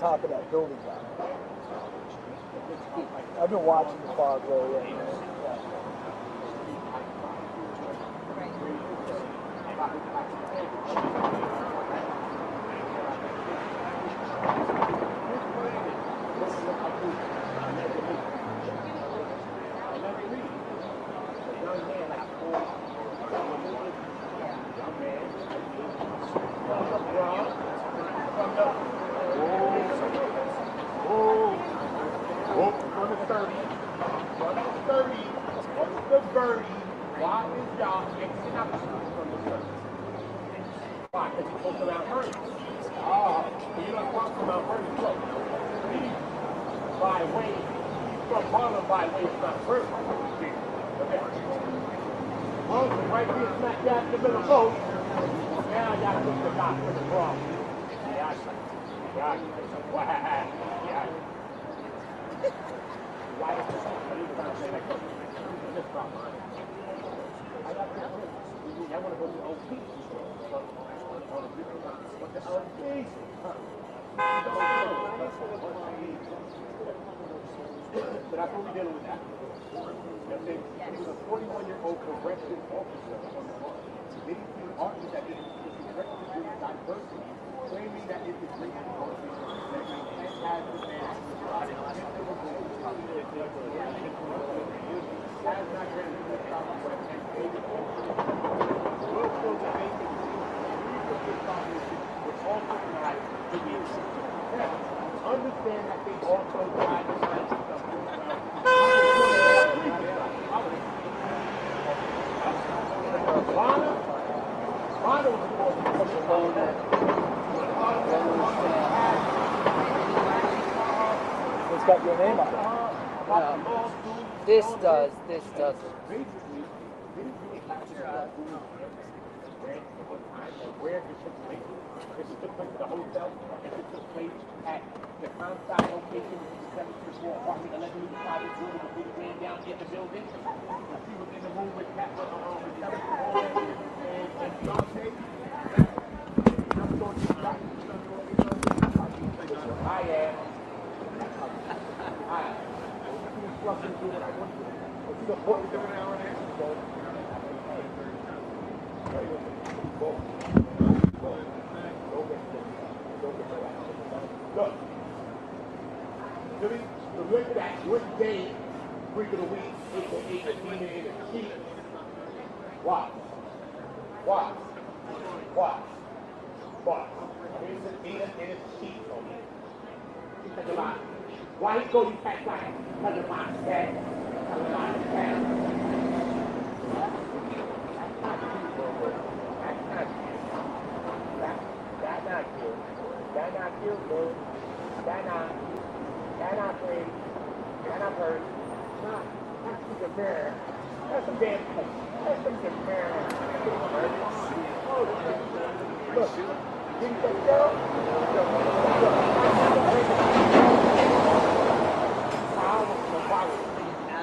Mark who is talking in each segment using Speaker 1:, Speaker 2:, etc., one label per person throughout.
Speaker 1: top of that building down. I've been watching the fog roll in.
Speaker 2: But that's what we're dealing with that. He was a 41-year-old corrections officer on the run. Diddy argued that this is directed to diversity, claiming that it is racial policy that has the man has not granted the Southwest and David will fill the vacancy. This combination was also denied to be understand that they also tried to find something around. Lana was supposed to come along that.
Speaker 1: It's got your name on it.
Speaker 3: This does. This doesn't.
Speaker 2: Where it took place. If it took place at the hotel, if it took place at the Comstock location, which is 764 apartment 11, 5 room, before he ran down in the building. She was in the room with Cat and Beyonce. I'm going to shot. I am. Look, Jimmy, the look at that good day, week of the week, aka the demon in the sheet. Why? Here's the demon in his sheet on me. Think about it. Why he go you pack like because of my dad? Because of my dad. That's not cute. That's not cute, bro. That's not pretty. That's not pretty. Nah, that's just a bear. That's a damn place. That's just a bear. Look, you think that girl?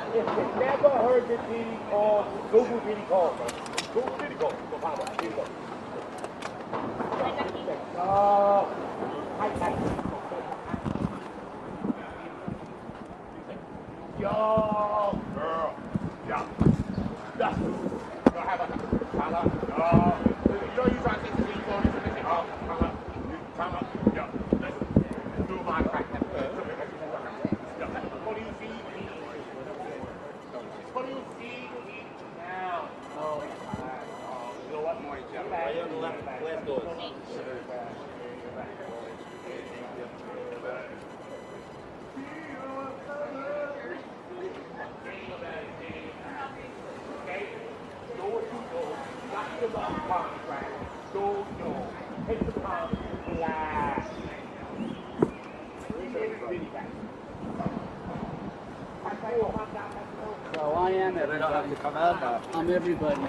Speaker 2: If you never heard the Diddy call, Google Diddy call, bro. Google Diddy call. Go find out. Here you go. Yo, girl. Yeah. That's it. How about that? You know you trying to take the Diddy call into this? Time up. Yeah. Let's do my crack. What do you see? What do you see now? Oh, my God. You know what? More job. Right on the left door. Okay? Do what you do. Not give up contract. Do you. Take the time. Relax.
Speaker 3: So I am everybody. I'm everybody.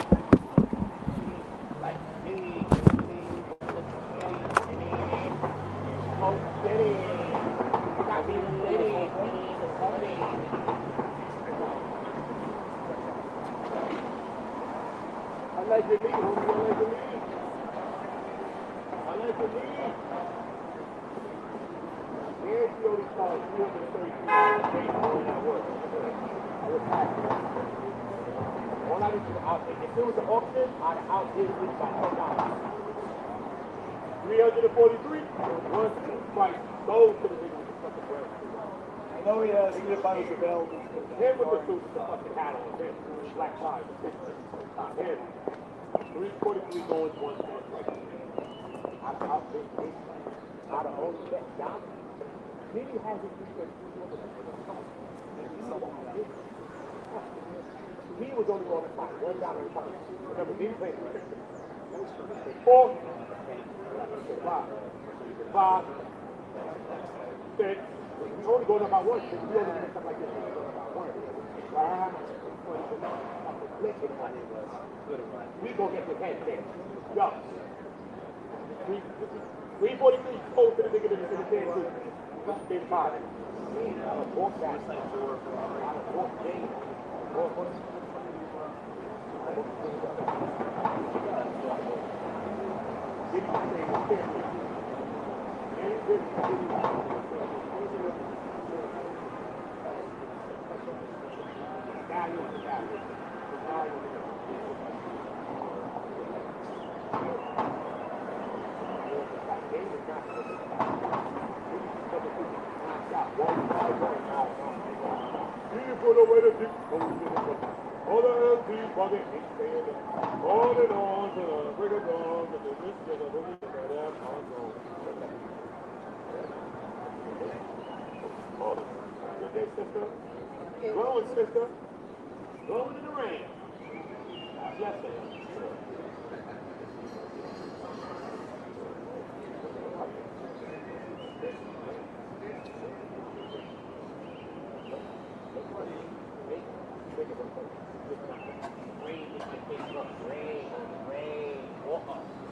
Speaker 2: Allegedly. only charged $333 for that work. I was happy. All I need to outbid. If it was an auction, I'd outbid it by $10. 343 was the price sold to the nigga with the fucking brand.
Speaker 1: I know he has either by his available.
Speaker 2: Him with the suit with the fucking hat on, him, black tie. Him. 343 going to 120. I've been big. Out of all that down. Diddy has his research. He was only on the top, $1 a time. Remember, Diddy played 4, 5, 6. We only going up by 1. We only do stuff like this. We only going up by 1. We gonna get this head there. Yo. 343 spoke to the nigga in the head too. Big 5. Fourth guy. Fourth game. All the LP bugging ain't staying there. On and on to the break of dawn, but the rich to the boogie to that console. Good day, sister. Glowing, sister. Glowing in the rain. Yes, sir.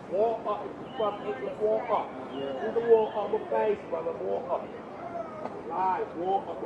Speaker 2: Walk up, fucking walk up. Do the walk up my face, brother. Walk up. Live, walk up.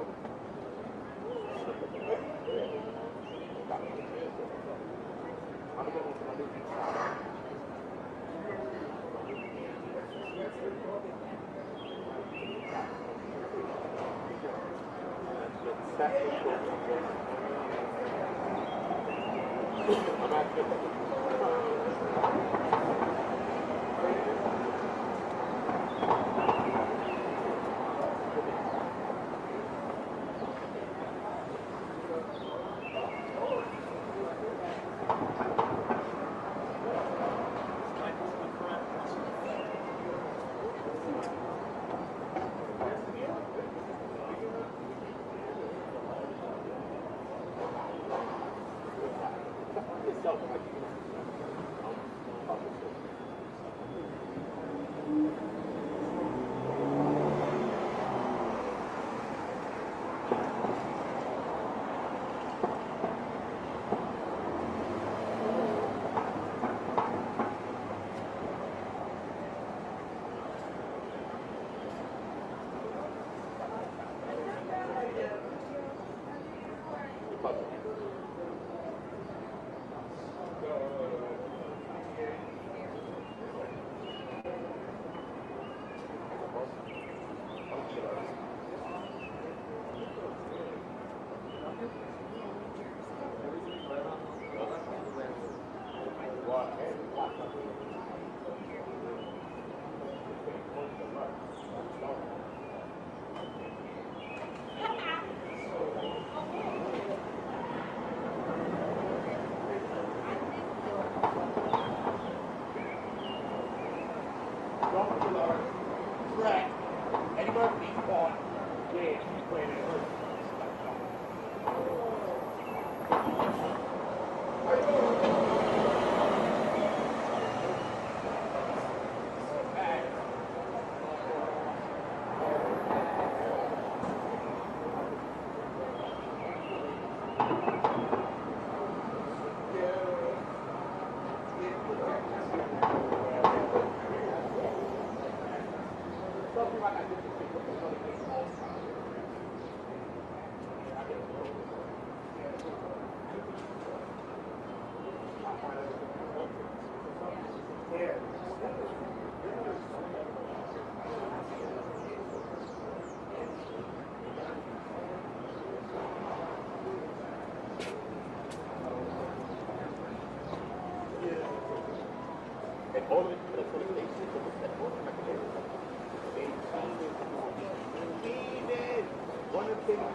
Speaker 2: Everything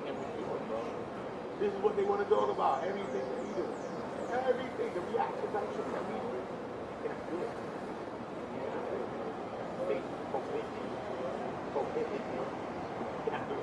Speaker 2: that we do, bro. This is what they want to talk about. Everything that we do. Everything. The reaction that we do. Can I do it? They forbid it. Forbid it. Can I do it?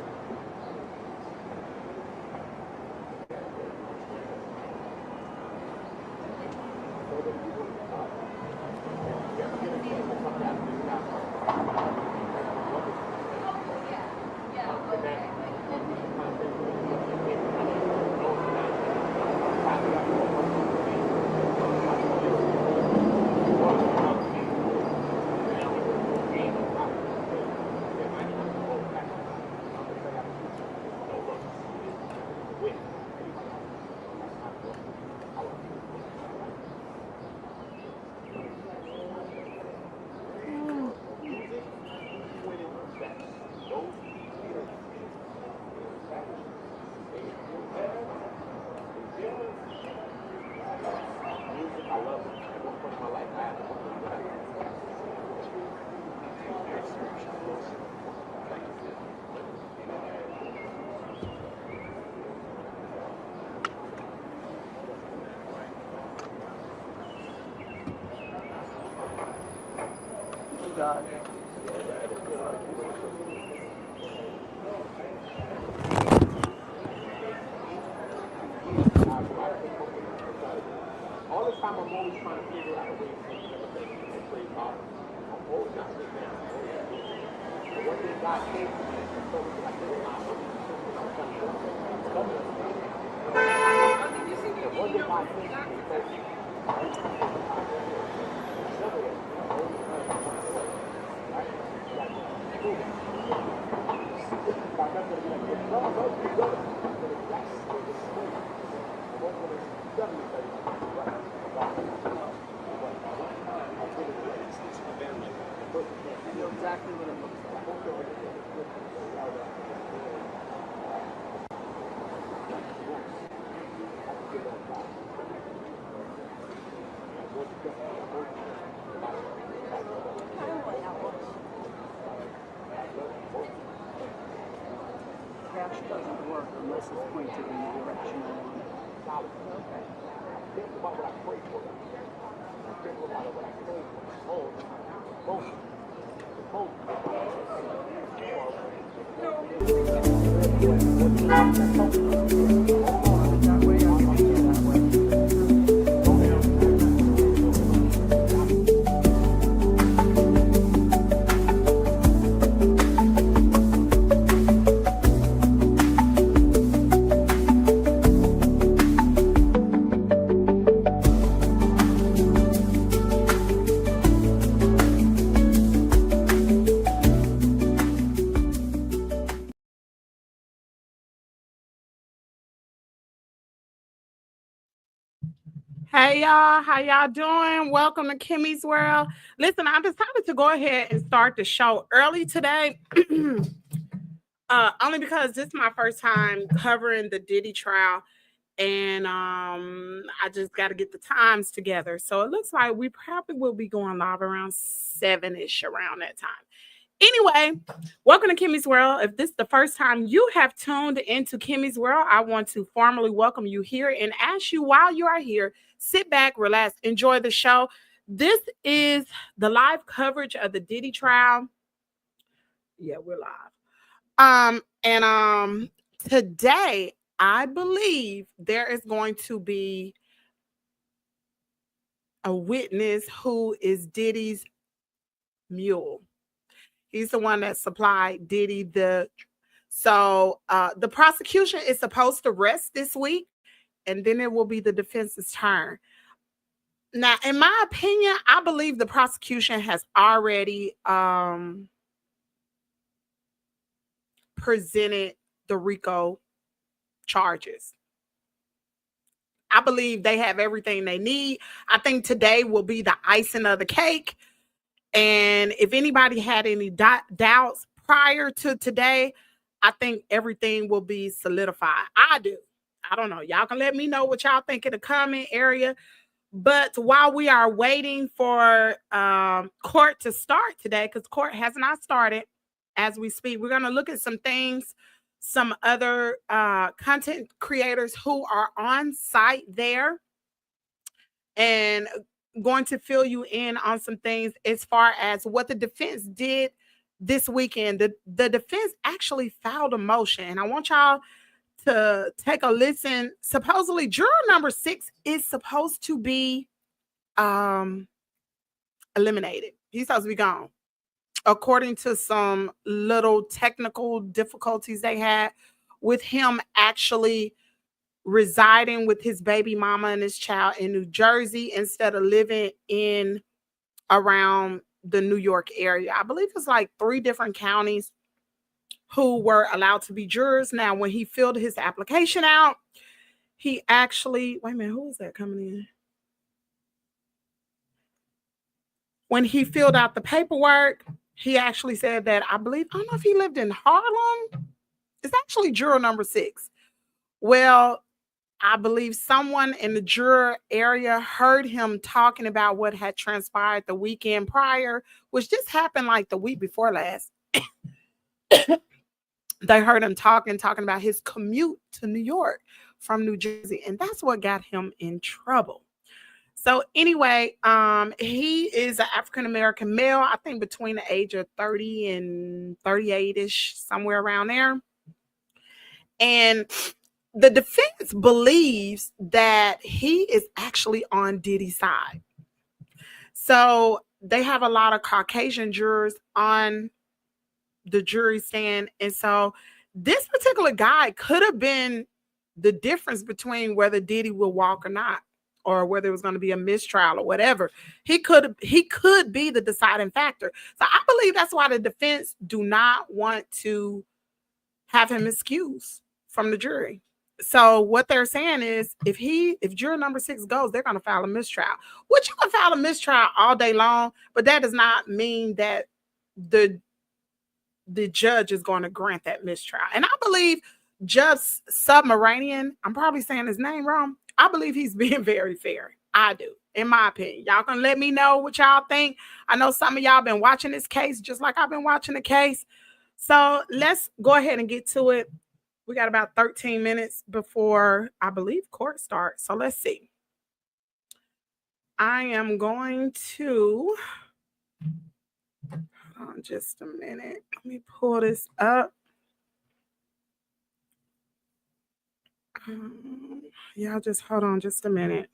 Speaker 3: God.
Speaker 2: All this time I'm always trying to figure out a way to make everything and play ball. I'm always not sitting down. But one thing God gave me is so we like this. The one thing God gave me is
Speaker 3: I know exactly what it looks like. Cash doesn't work unless it's pointed in the direction I want. Okay.
Speaker 2: Think about what I pray for. Think about what I pray for.
Speaker 3: That way I can be that way.
Speaker 4: Hey y'all, how y'all doing? Welcome to Kimmy's World. Listen, I decided to go ahead and start the show early today, only because this is my first time covering the Diddy trial, and I just got to get the times together. So it looks like we probably will be going live around 7-ish around that time. Anyway, welcome to Kimmy's World. If this is the first time you have tuned into Kimmy's World, I want to formally welcome you here and ask you while you are here, sit back, relax, enjoy the show. This is the live coverage of the Diddy trial. Yeah, we're live. And today I believe there is going to be a witness who is Diddy's mule. He's the one that supplied Diddy the prosecution is supposed to rest this week, and then it will be the defense's turn. Now, in my opinion, I believe the prosecution has already presented the RICO charges. I believe they have everything they need. I think today will be the icing of the cake. And if anybody had any doubts prior to today, I think everything will be solidified. I do. I don't know. Y'all can let me know what y'all think in the comment area. But while we are waiting for court to start today, because court has not started as we speak, we're going to look at some things, some other content creators who are on site there, and going to fill you in on some things as far as what the defense did this weekend. The defense actually filed a motion, and I want y'all to take a listen. Supposedly, juror number 6 is supposed to be eliminated. He's supposed to be gone, according to some little technical difficulties they had with him actually residing with his baby mama and his child in New Jersey instead of living in around the New York area. I believe it's like 3 different counties who were allowed to be jurors. Now, when he filled his application out, he actually, wait a minute, who is that coming in? When he filled out the paperwork, he actually said that, I believe, I don't know if he lived in Harlem. It's actually juror number 6. Well, I believe someone in the juror area heard him talking about what had transpired the weekend prior, which just happened like the week before last. They heard him talking about his commute to New York from New Jersey, and that's what got him in trouble. So anyway, he is an African-American male, I think between the age of 30 and 38-ish, somewhere around there. And the defense believes that he is actually on Diddy's side. So they have a lot of Caucasian jurors on the jury stand. And so this particular guy could have been the difference between whether Diddy will walk or not, or whether it was going to be a mistrial or whatever. He could be the deciding factor. So I believe that's why the defense do not want to have him excused from the jury. So what they're saying is if juror number 6 goes, they're going to file a mistrial, which you can file a mistrial all day long, but that does not mean that the judge is going to grant that mistrial. And I believe Judge Submaranian, I'm probably saying his name wrong, I believe he's being very fair. I do, in my opinion. Y'all can let me know what y'all think. I know some of y'all been watching this case just like I've been watching the case. So let's go ahead and get to it. We got about 13 minutes before, I believe, court starts. So let's see. I am going to, hold on just a minute. Let me pull this up. Y'all just hold on just a minute.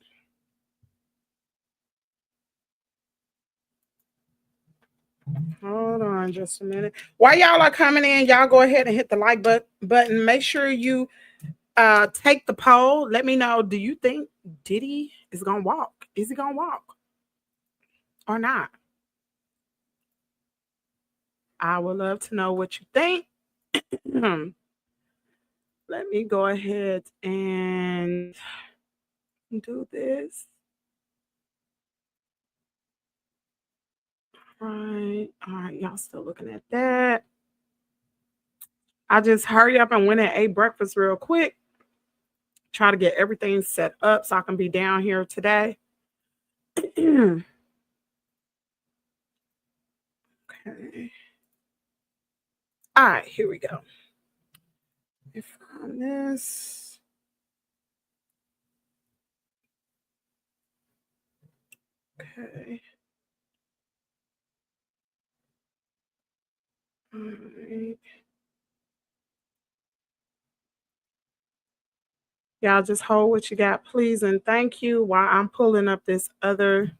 Speaker 4: Hold on just a minute. While y'all are coming in, y'all go ahead and hit the like button. Make sure you take the poll. Let me know, do you think Diddy is going to walk? Is he going to walk or not? I would love to know what you think. Let me go ahead and do this. All right, y'all still looking at that. I just hurry up and went and ate breakfast real quick. Try to get everything set up so I can be down here today. Okay. All right, here we go. Let me find this. Okay. All right. Y'all just hold what you got, please, and thank you while I'm pulling up this other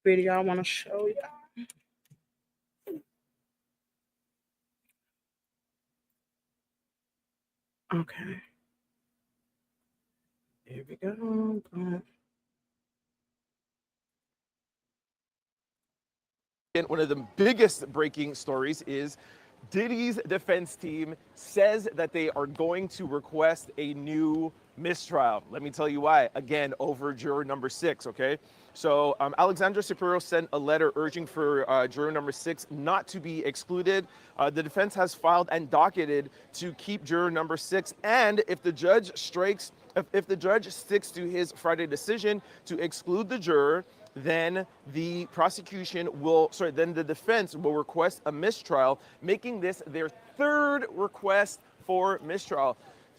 Speaker 4: video I want to show y'all. Okay. Here we go.
Speaker 5: And one of the biggest breaking stories is Diddy's defense team says that they are going to request a new mistrial. Let me tell you why. Again, over juror number 6, okay? So Alexandra Shapiro sent a letter urging for juror number 6 not to be excluded. The defense has filed and docketed to keep juror number 6. And if the judge strikes, if the judge sticks to his Friday decision to exclude the juror, then the defense will request a mistrial, making this their 3rd request for mistrial.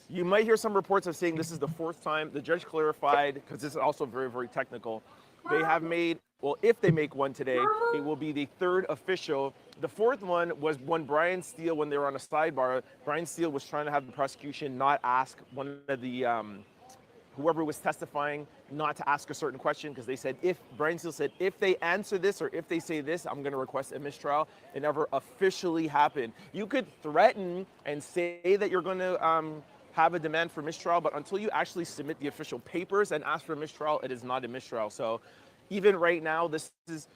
Speaker 5: You might hear some reports of saying this is the 4th time. The judge clarified, because this is also very, very technical. They have made, well, if they make one today, it will be the 3rd official. The 4th one was when Brian Steele, when they were on a sidebar, Brian Steele was trying to have the prosecution not ask one of the, whoever was testifying, not to ask a certain question, because they said, Brian Steele said, if they answer this or if they say this, I'm going to request a mistrial. It never officially happened. You could threaten and say that you're going to have a demand for mistrial, but until you actually submit the official papers and ask for a mistrial, it is not a mistrial. So even right now, this is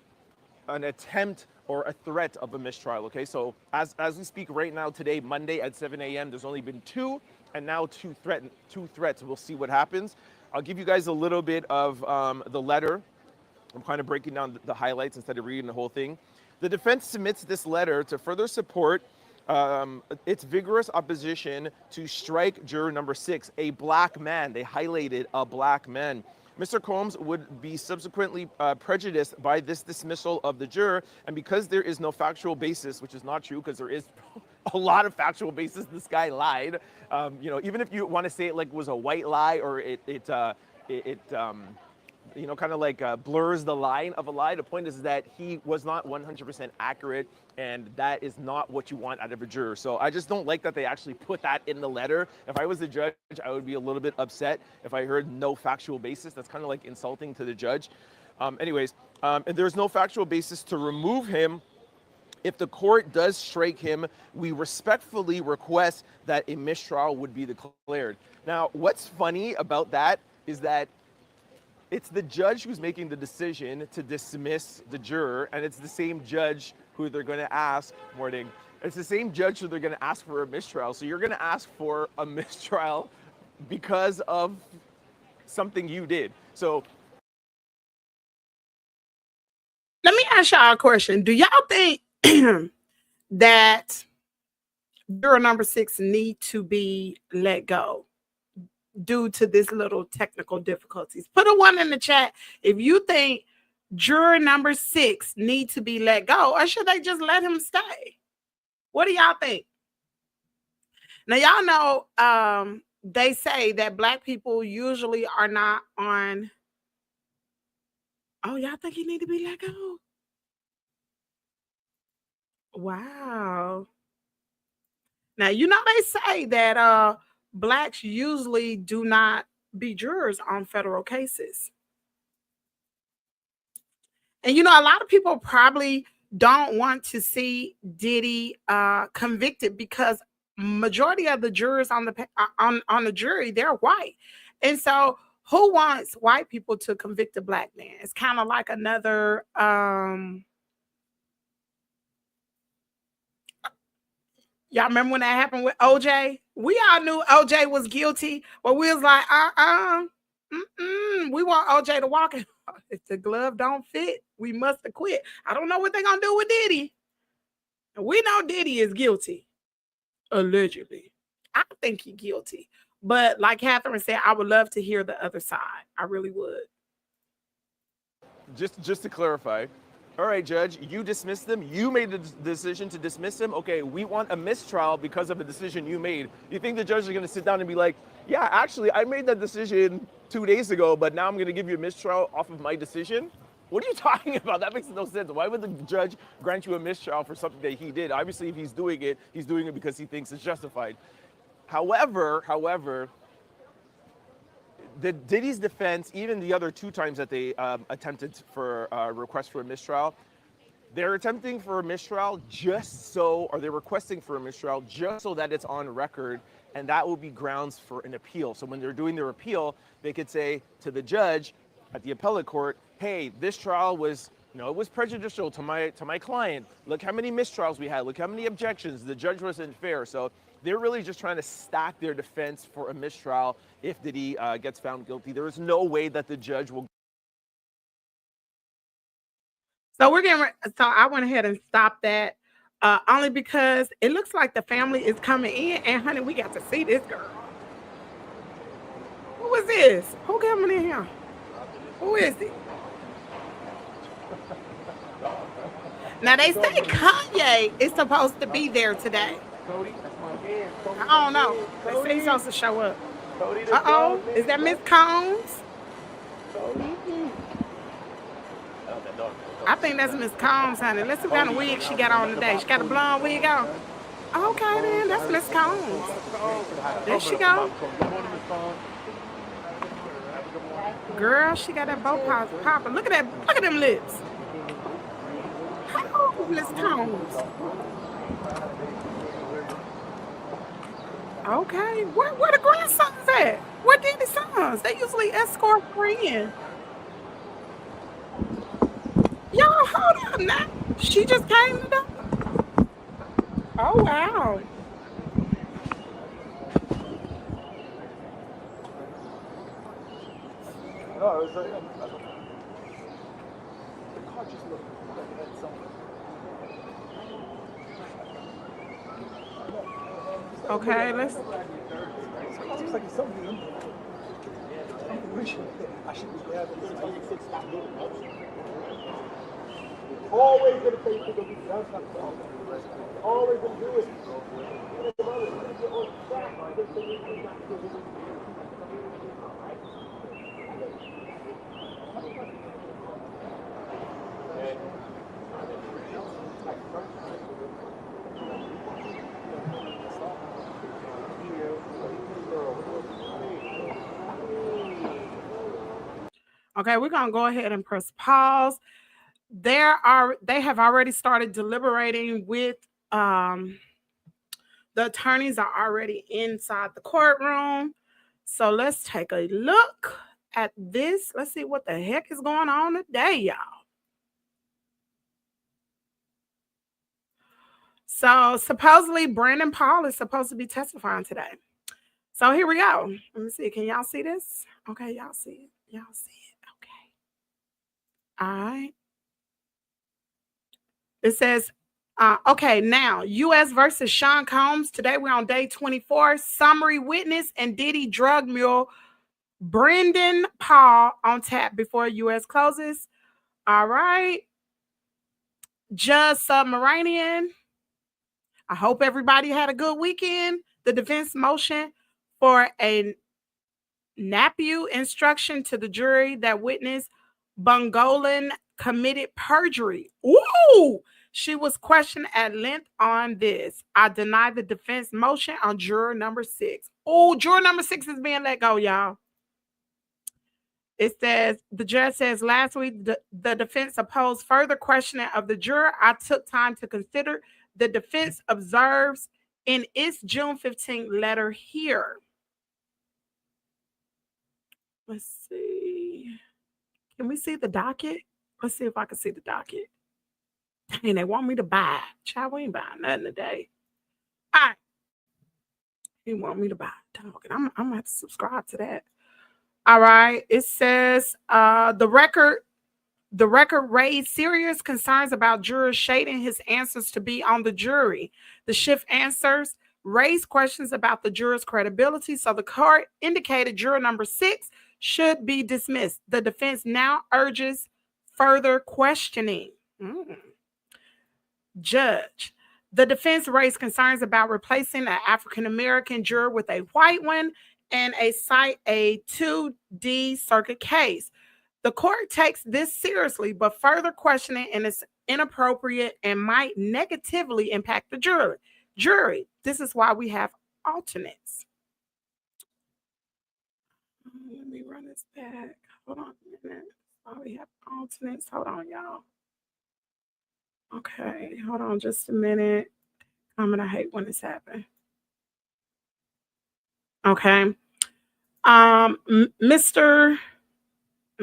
Speaker 5: an attempt or a threat of a mistrial, okay? So as we speak right now, today, Monday at 7 a.m., there's only been 2, and now two threats. We'll see what happens. I'll give you guys a little bit of the letter. I'm kind of breaking down the highlights instead of reading the whole thing. The defense submits this letter to further support its vigorous opposition to strike juror number 6, a black man. They highlighted a black man. Mr. Combs would be subsequently prejudiced by this dismissal of the juror, and because there is no factual basis, which is not true, because there is a lot of factual basis, this guy lied. Even if you want to say it like it was a white lie, or it kind of like blurs the line of a lie. The point is that he was not 100% accurate, and that is not what you want out of a juror. So I just don't like that they actually put that in the letter. If I was the judge, I would be a little bit upset if I heard no factual basis. That's kind of like insulting to the judge. And there's no factual basis to remove him. If the court does strike him, we respectfully request that a mistrial would be declared. Now, what's funny about that is that it's the judge who's making the decision to dismiss the juror, and it's the same judge who they're going to ask, it's the same judge who they're going to ask for a mistrial. So you're going to ask for a mistrial because of something you did. So
Speaker 4: let me ask y'all a question. Do y'all think that juror number 6 need to be let go due to this little technical difficulties? Put a 1 in the chat if you think juror number 6 need to be let go, or should they just let him stay? What do y'all think? Now, y'all know they say that black people usually are not on. Oh, y'all think he need to be let go? Wow. Now, you know they say that blacks usually do not be jurors on federal cases. And a lot of people probably don't want to see Diddy convicted because majority of the jurors on the jury, they're white. And so who wants white people to convict a black man? It's kind of like another y'all remember when that happened with OJ? We all knew OJ was guilty, but we was like, we want OJ to walk in. If the glove don't fit, we must acquit. I don't know what they're going to do with Diddy. We know Diddy is guilty, allegedly. I think he's guilty. But like Catherine said, I would love to hear the other side. I really would.
Speaker 5: Just to clarify, all right, Judge, you dismissed them. You made the decision to dismiss him. Okay, we want a mistrial because of a decision you made. You think the judge is going to sit down and be like, yeah, actually, I made that decision 2 days ago, but now I'm going to give you a mistrial off of my decision? What are you talking about? That makes no sense. Why would the judge grant you a mistrial for something that he did? Obviously, if he's doing it because he thinks it's justified. However, the Diddy's defense, even the other 2 times that they attempted for a request for a mistrial, they're attempting for a mistrial they're requesting for a mistrial just so that it's on record, and that will be grounds for an appeal. So when they're doing their appeal, they could say to the judge at the appellate court, hey, this trial was No, it was prejudicial to my client. Look how many mistrials we had. Look how many objections. The judge wasn't fair. So they're really just trying to stack their defense for a mistrial if Diddy gets found guilty. There is no way that the judge will.
Speaker 4: So so I went ahead and stopped that only because it looks like the family is coming in, and honey, we got to see this girl. Who is this? Who coming in here? Who is it? Now they say Kanye is supposed to be there today.
Speaker 2: Cody, that's my man. Cody,
Speaker 4: I don't know. They say he's supposed to show up.
Speaker 2: Cody,
Speaker 4: Uh-oh. Is that Miss Combs? I think that's Miss Combs, honey. Let's see what kind of wig she got on today. She got a blonde wig on. Okay, then. That's Miss Combs. There she go. Girl, she got that bow popping. Look at that. Look at them lips. Oh, Miss Combs. Okay. Where the grandsons at? Where Diddy sons? They usually escort friends. Y'all, hold on now. She just came to them. Oh, wow.
Speaker 1: No, it was the car just looked like it had something.
Speaker 4: Okay, let's.
Speaker 1: It looks like it's something. I should be grabbing this. Always gonna take people to that's not the problem. Always gonna do it.
Speaker 4: Okay, we're gonna go ahead and press pause. They have already started deliberating with the attorneys are already inside the courtroom. So let's take a look at this. Let's see what the heck is going on today, y'all. So supposedly Brandon Paul is supposed to be testifying today. So here we go. Let me see. Can y'all see this? Okay, y'all see it. Y'all see it. Okay. All right. It says, okay, now U.S. versus Sean Combs. Today we're on day 24. Summary witness and Diddy drug mule Brendan Paul on tap before U.S. closes. All right. Judge Submarinian. I hope everybody had a good weekend. The defense motion for a NAPU instruction to the jury that witness Bungolan committed perjury. Ooh! She was questioned at length on this. I deny the defense motion on juror number 6. Oh, juror number 6 is being let go, y'all. It says, the judge says last week the defense opposed further questioning of the juror. I took time to consider. The defense observes in its June 15th letter here. Let's see. Can we see the docket? Let's see if I can see the docket. Dang, they want me to buy. Child, we ain't buying nothing today. All right. He want me to buy a docket. I'm going to have to subscribe to that. All right. It says the record raised serious concerns about jurors shading his answers to be on the jury. The shift answers raised questions about the juror's credibility, so the court indicated juror number 6 should be dismissed. The defense now urges further questioning. Judge. The defense raised concerns about replacing an African-American juror with a white one and cite a 2D circuit case. The court takes this seriously, but further questioning is inappropriate and might negatively impact the jury. This is why we have alternates. Let me run this back. Hold on a minute. Why we have alternates? Hold on, y'all. Okay, hold on just a minute. I'm gonna hate when this happens. Okay. Let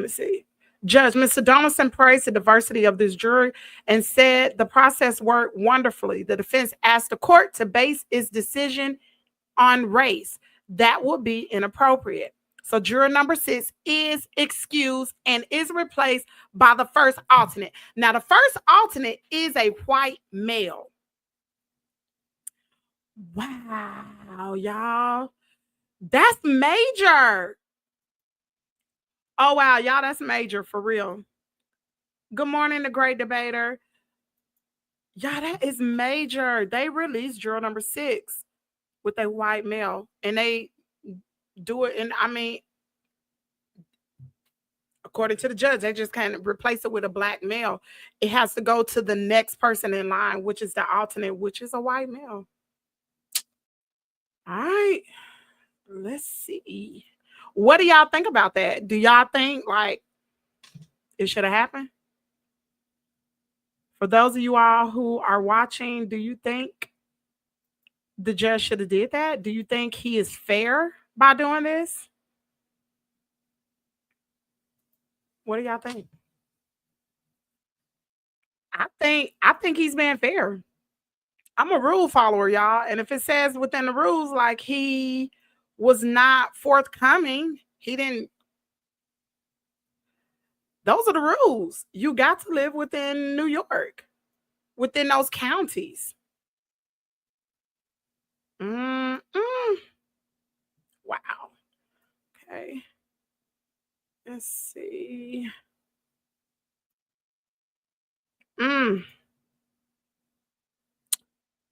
Speaker 4: me see. Judge Mr. Donaldson praised the diversity of this jury and said the process worked wonderfully. The defense asked the court to base its decision on race. That would be inappropriate. So juror number 6 is excused and is replaced by the first alternate. Now, the first alternate is a white male. Wow, y'all. That's major. Oh, wow, y'all, that's major for real. Good morning, the great debater. Y'all, that is major. They released juror number 6 with a white male, and they do it. And I mean, according to the judge, they just kind of replace it with a black male. It has to go to the next person in line, which is the alternate, which is a white male. All right, let's see. What do y'all think about that? Do y'all think like it should have happened? For those of you all who are watching, do you think the judge should have did that? Do you think he is fair by doing this? What do y'all think? I think he's being fair. I'm a rule follower, y'all. And if it says within the rules, like he was not forthcoming, he didn't. Those are the rules. You got to live within New York, within those counties. Wow. Okay. Let's see.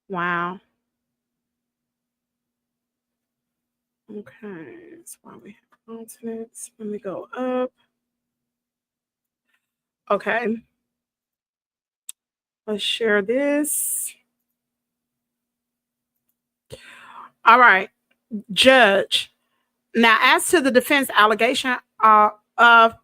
Speaker 4: Wow. Okay, that's why we have alternates. Let me go up. Okay. Let's share this. All right, judge. Now, as to the defense allegation of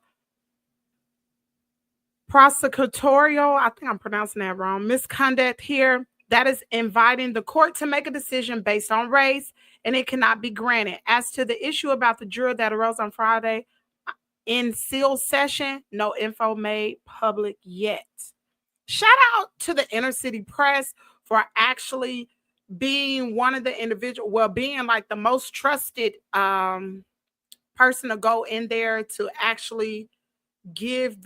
Speaker 4: prosecutorial, I think I'm pronouncing that wrong, misconduct here, that is inviting the court to make a decision based on race, and it cannot be granted. As to the issue about the juror that arose on Friday in sealed session, no info made public yet. Shout out to the inner city press for actually being one of the individual, well, being like the most trusted person to go in there to actually give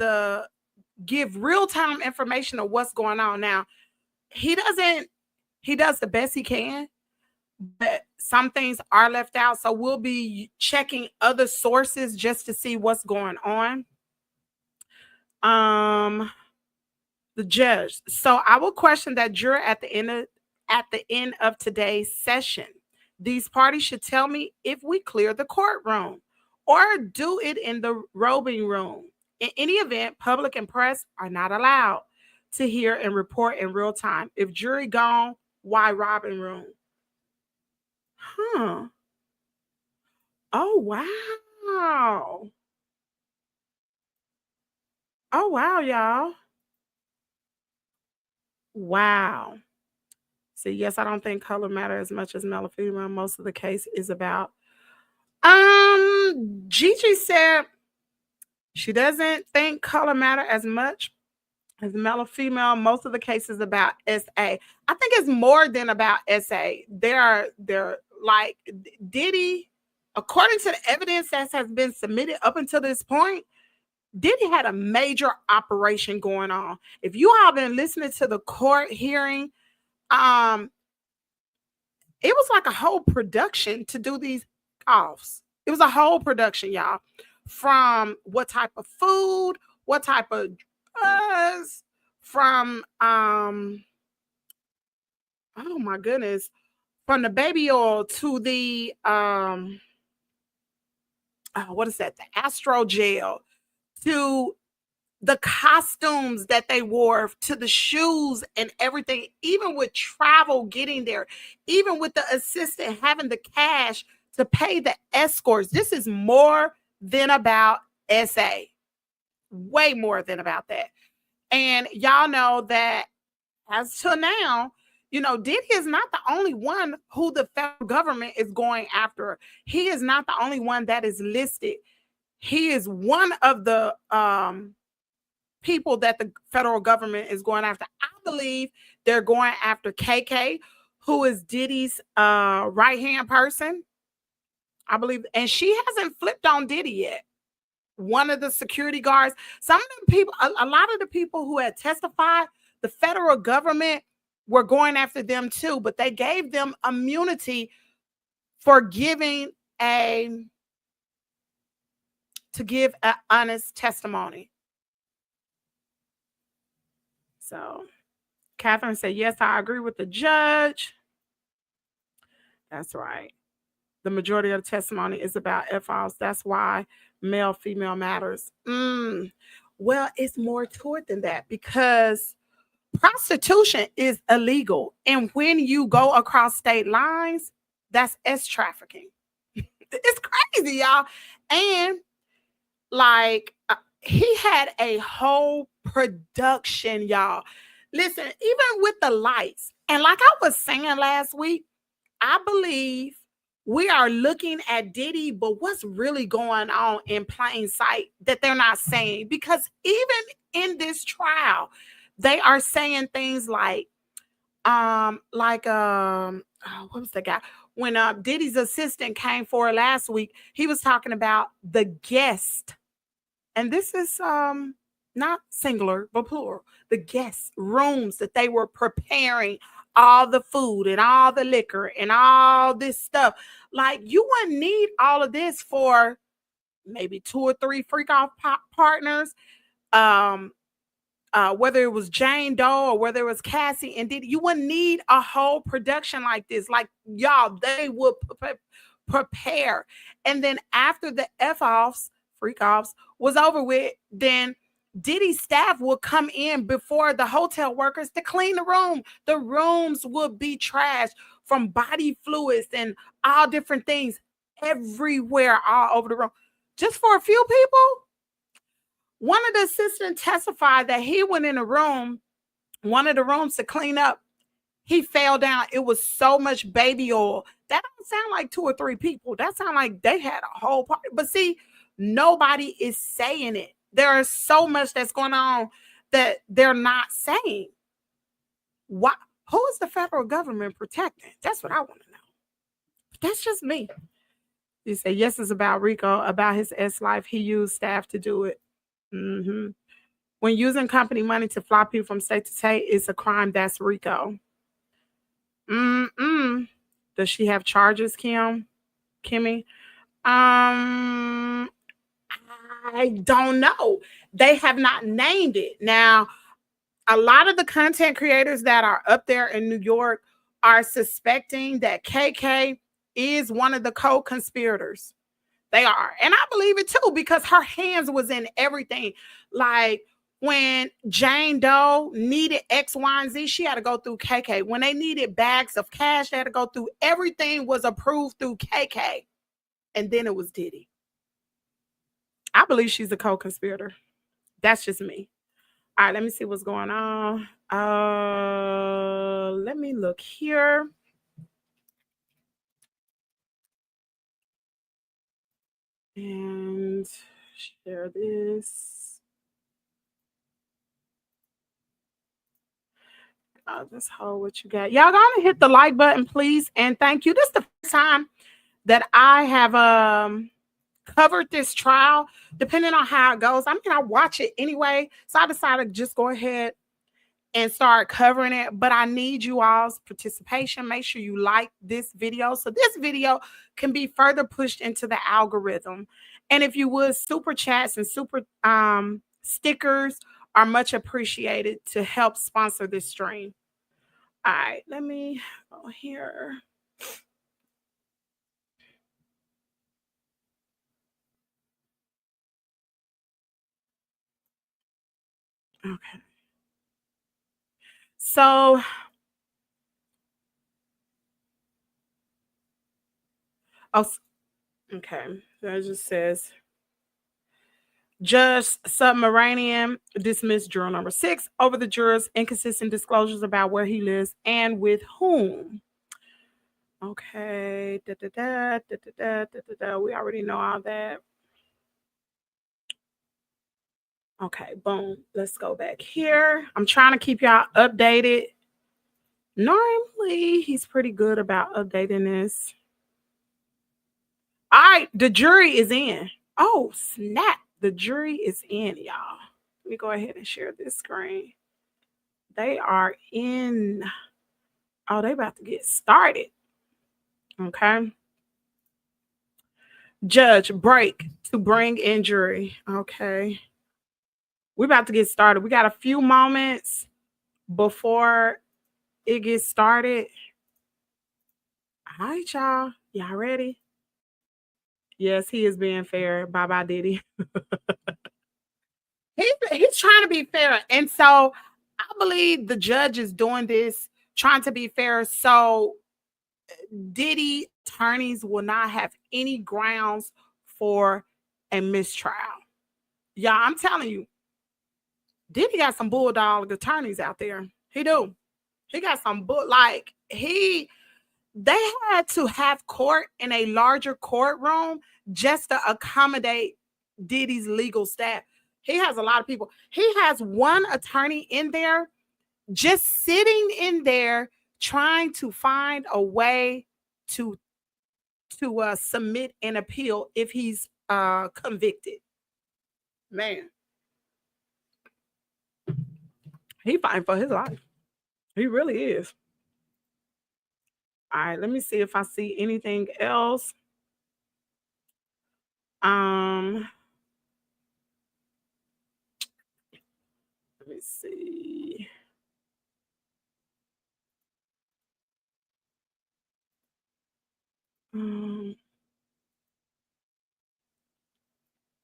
Speaker 4: real-time information of what's going on. Now, he does the best he can, but some things are left out. So we'll be checking other sources just to see what's going on. The judge. So I will question that juror at the end of today's session. These parties should tell me if we clear the courtroom or do it in the robing room. In any event, public and press are not allowed to hear and report in real time. If jury gone, why robing room? Huh. Oh, wow. Oh, wow, y'all. Wow. So yes, I don't think color matter as much as male or female. Most of the case is about. Gigi said she doesn't think color matter as much as male or female. Most of the cases about SA. I think it's more than about SA. They're like Diddy, according to the evidence that has been submitted up until this point, Diddy had a major operation going on. If you all been listening to the court hearing, it was like a whole production to do these offs. It was a whole production, y'all. From what type of food, what type of drugs, from oh my goodness, from the baby oil to the what is that? The Astro Gel, to the costumes that they wore, to the shoes and everything, even with travel getting there, even with the assistant having the cash to pay the escorts. This is more than about SA. Way more than about that. And y'all know that as to now, you know, Diddy is not the only one who the federal government is going after. He is not the only one that is listed. he is one of the people that the federal government is going after. I believe they're going after KK, who is Diddy's right-hand person. I believe, and she hasn't flipped on Diddy yet. One of the security guards, some of the people, a lot of the people who had testified, the federal government were going after them too, but they gave them immunity for giving to give an honest testimony. So Catherine said, yes, I agree with the judge. That's right. The majority of the testimony is about FOs. That's why male, female matters. Well, it's more to it than that, because prostitution is illegal. And when you go across state lines, that's S trafficking. It's crazy, y'all. And like, he had a whole production, y'all. Listen, even with the lights, and like I was saying last week, I believe we are looking at Diddy, but what's really going on in plain sight that they're not saying? Because even in this trial, they are saying things like, what was the guy? When Diddy's assistant came forward last week, he was talking about the guest. And this is not singular, but plural. The guest rooms that they were preparing all the food and all the liquor and all this stuff. Like, you wouldn't need all of this for maybe 2 or 3 freak off partners. Whether it was Jane Doe or whether it was Cassie and Diddy, you wouldn't need a whole production like this. Like, y'all, they would prepare. And then after the freak offs was over with, then Diddy's staff would come in before the hotel workers to clean the room. The rooms would be trashed from body fluids and all different things everywhere, all over the room. Just for a few people. One of the assistants testified that he went in a room, one of the rooms to clean up. He fell down. It was so much baby oil. That don't sound like 2 or 3 people. That sound like they had a whole party. But see, nobody is saying it. There is so much that's going on that they're not saying. Why? Who is the federal government protecting? That's what I want to know. That's just me. You say, yes, it's about Rico, about his life. He used staff to do it. When using company money to fly people from state to state, it's a crime. That's Rico. Does she have charges, Kimmy? I don't know. They have not named it. Now, a lot of the content creators that are up there in New York are suspecting that KK is one of the co-conspirators. They are. And I believe it too, because her hands was in everything. Like, when Jane Doe needed X, Y, and Z, she had to go through KK. When they needed bags of cash, they had to go through. Everything was approved through KK. And then it was Diddy. I believe she's a co-conspirator. That's just me. All right, let me see what's going on. Let me look here. And share this. Just hold what you got. Y'all gonna hit the like button, please, and thank you. This is the first time that I have covered this trial. Depending on how it goes, I mean, I watch it anyway, so I decided to just go ahead and start covering it. But I need you all's participation. Make sure you like this video so this video can be further pushed into the algorithm. And if you would, super chats and super stickers are much appreciated to help sponsor this stream. All right, let me go here. Okay. So okay. That just says Judge Submaranian dismissed juror number 6 over the juror's inconsistent disclosures about where he lives and with whom. Okay. We already know all that. Okay, boom. Let's go back here. I'm trying to keep y'all updated. Normally, he's pretty good about updating this. All right, the jury is in. Oh, snap. The jury is in, y'all. Let me go ahead and share this screen. They are in. Oh, they about to get started. Okay. Judge, break to bring in jury. Okay. We're about to get started. We got a few moments before it gets started. All right, y'all. Y'all ready? Yes, he is being fair. Bye-bye, Diddy. He's trying to be fair. And so I believe the judge is doing this, trying to be fair. So Diddy attorneys will not have any grounds for a mistrial. Yeah, I'm telling you, Diddy got some bulldog attorneys out there. He do. He got some they had to have court in a larger courtroom just to accommodate Diddy's legal staff. He has a lot of people. He has one attorney in there just sitting in there trying to find a way to submit an appeal if he's convicted. Man, he fighting for his life. He really is. All right, let me see if I see anything else. Let me see.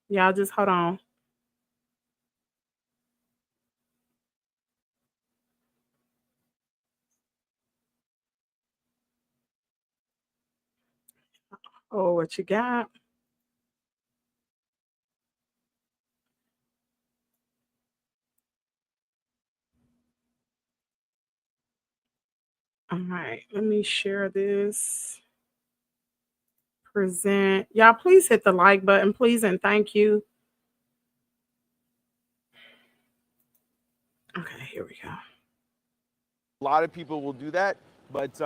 Speaker 4: Y'all just hold on. Oh, what you got? All right, let me share this. Present. Y'all, please hit the like button, please, and thank you. Okay, here we go.
Speaker 5: A lot of people will do that, but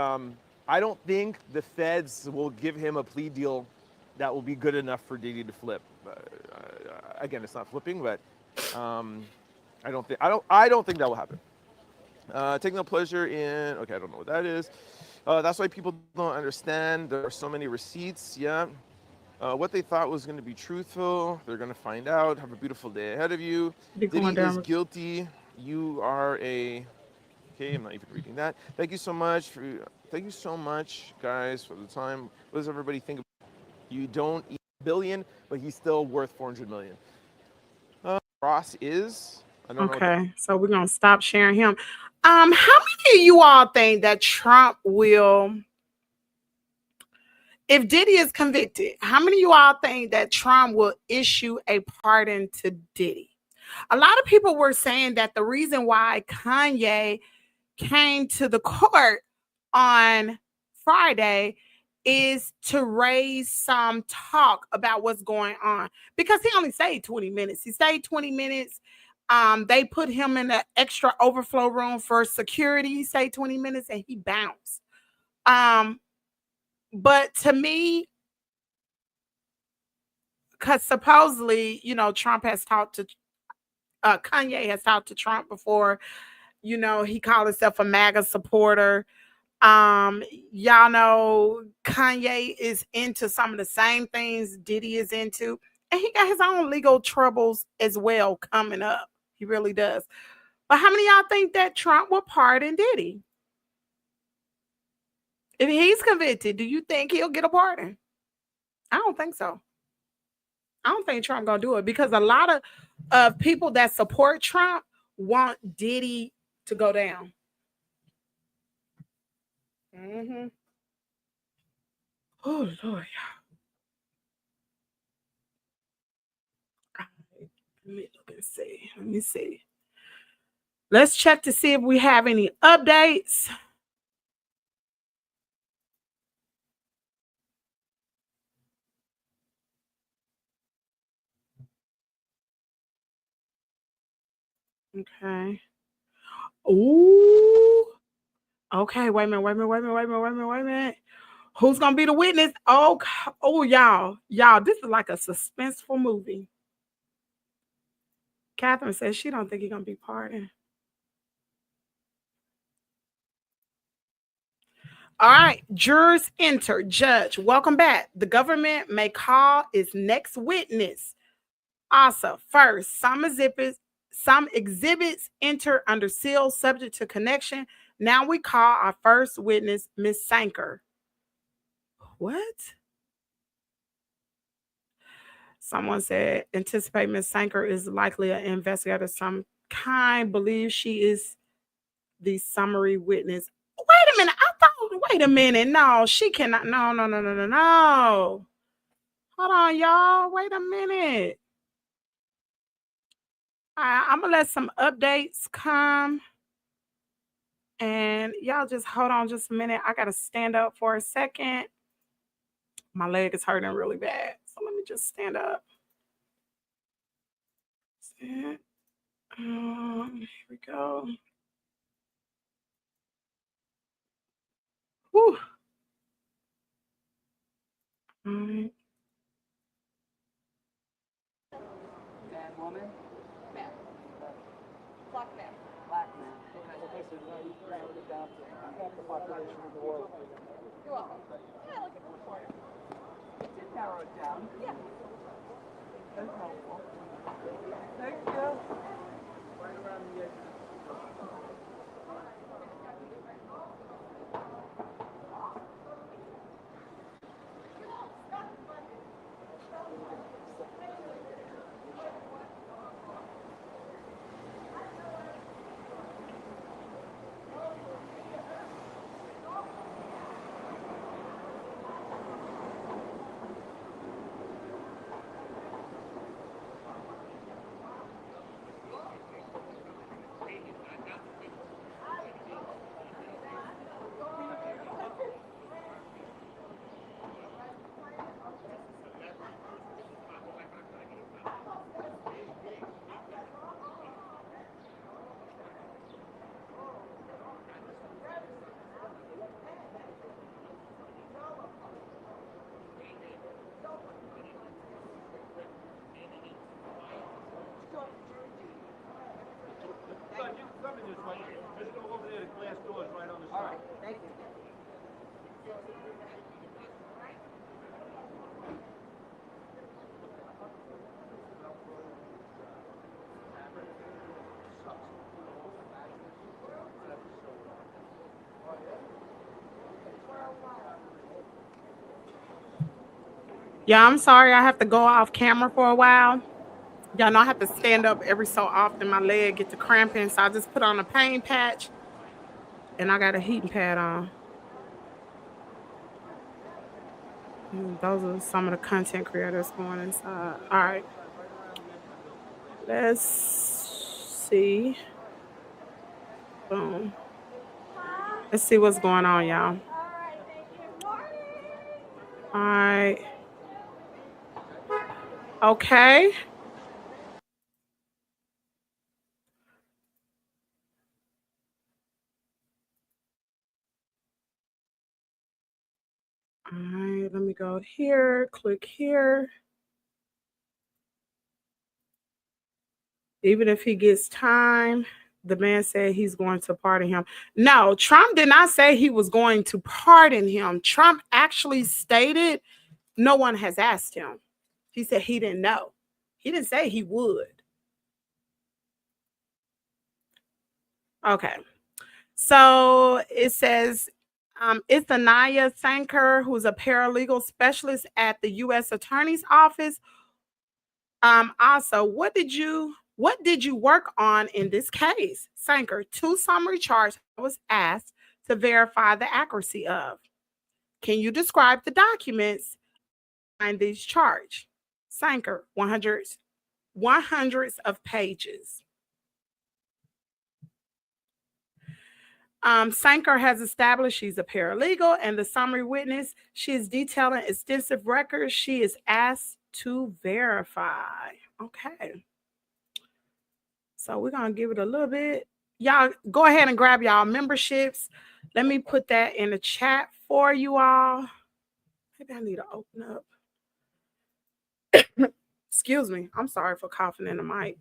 Speaker 5: I don't think the feds will give him a plea deal that will be good enough for Diddy to flip. Again, it's not flipping, but I don't think that will happen. Taking no pleasure in. Okay, I don't know what that is. That's why people don't understand. There are so many receipts. Yeah. What they thought was going to be truthful, they're going to find out. Have a beautiful day ahead of you. Diddy is guilty. You are a. Okay, I'm not even reading that. Thank you so much guys, for the time. What does everybody think? You don't eat a billion, but he's still worth 400 million. Ross is. I don't know.
Speaker 4: Okay, so we're gonna stop sharing him. How many of you all think that Trump will, if Diddy is convicted, how many of you all think that Trump will issue a pardon to Diddy? A lot of people were saying that the reason why Kanye came to the court on Friday is to raise some talk about what's going on, because he only stayed 20 minutes. He stayed 20 minutes. They put him in the extra overflow room for security. He stayed 20 minutes and he bounced. But to me, because supposedly, Trump has talked to Kanye has talked to Trump before. He called himself a MAGA supporter. Y'all know Kanye is into some of the same things Diddy is into, and he got his own legal troubles as well coming up. He really does. But how many of y'all think that Trump will pardon Diddy? If he's convicted, do you think he'll get a pardon? I don't think so. I don't think Trump gonna do it, because a lot of people that support Trump want Diddy to go down. Oh Lord. Let me look and see. Let me see. Let's check to see if we have any updates. Okay. Ooh. Okay, wait a minute. Who's gonna be the witness? Oh, y'all, this is like a suspenseful movie. Catherine says she don't think he's gonna be pardoned. All right, jurors enter. Judge, welcome back. The government may call its next witness. Also, first, some exhibits enter under seal subject to connection. Now we call our first witness, Miss Sanker. What? Someone said, anticipate Miss Sanker is likely an investigator of some kind, believes she is the summary witness. Wait a minute. Wait a minute. No, she cannot. No. Hold on, y'all. Wait a minute. I'm going to let some updates come. And y'all just hold on just a minute. I got to stand up for a second. My leg is hurting really bad. So let me just stand up. Here we go. Whew. All right.
Speaker 3: Bad woman?
Speaker 6: Man. Black man.
Speaker 3: Black man.
Speaker 1: Okay, so now you narrowed it down to half the population of the world.
Speaker 6: You're welcome. Yeah, looking for it.
Speaker 3: It did narrow it down.
Speaker 6: Yeah.
Speaker 3: That's helpful. Thank you. Thank you.
Speaker 4: Yeah, I'm sorry. I have to go off camera for a while. Y'all know I have to stand up every so often. My leg gets to cramping, so I just put on a pain patch, and I got a heating pad on. Those are some of the content creators going inside. All right. Let's see. Boom. Let's see what's going on, y'all.
Speaker 6: All right, thank you. Morning.
Speaker 4: All right. Okay. All right, let me go here, click here. Even if he gets time, the man said he's going to pardon him. No, Trump did not say he was going to pardon him. Trump actually stated no one has asked him. He said he didn't know. He didn't say he would. Okay. So it says it's Anaya Sanker, who's a paralegal specialist at the U.S. Attorney's Office. Also, what did you work on in this case? Sanker, 2 summary charts was asked to verify the accuracy of. Can you describe the documents behind these charts? Sanker, 100s of pages. Sanker has established she's a paralegal and the summary witness. She is detailing extensive records she is asked to verify. Okay. So we're going to give it a little bit. Y'all go ahead and grab y'all memberships. Let me put that in the chat for you all. Maybe I need to open up. Excuse me. I'm sorry for coughing in the mic.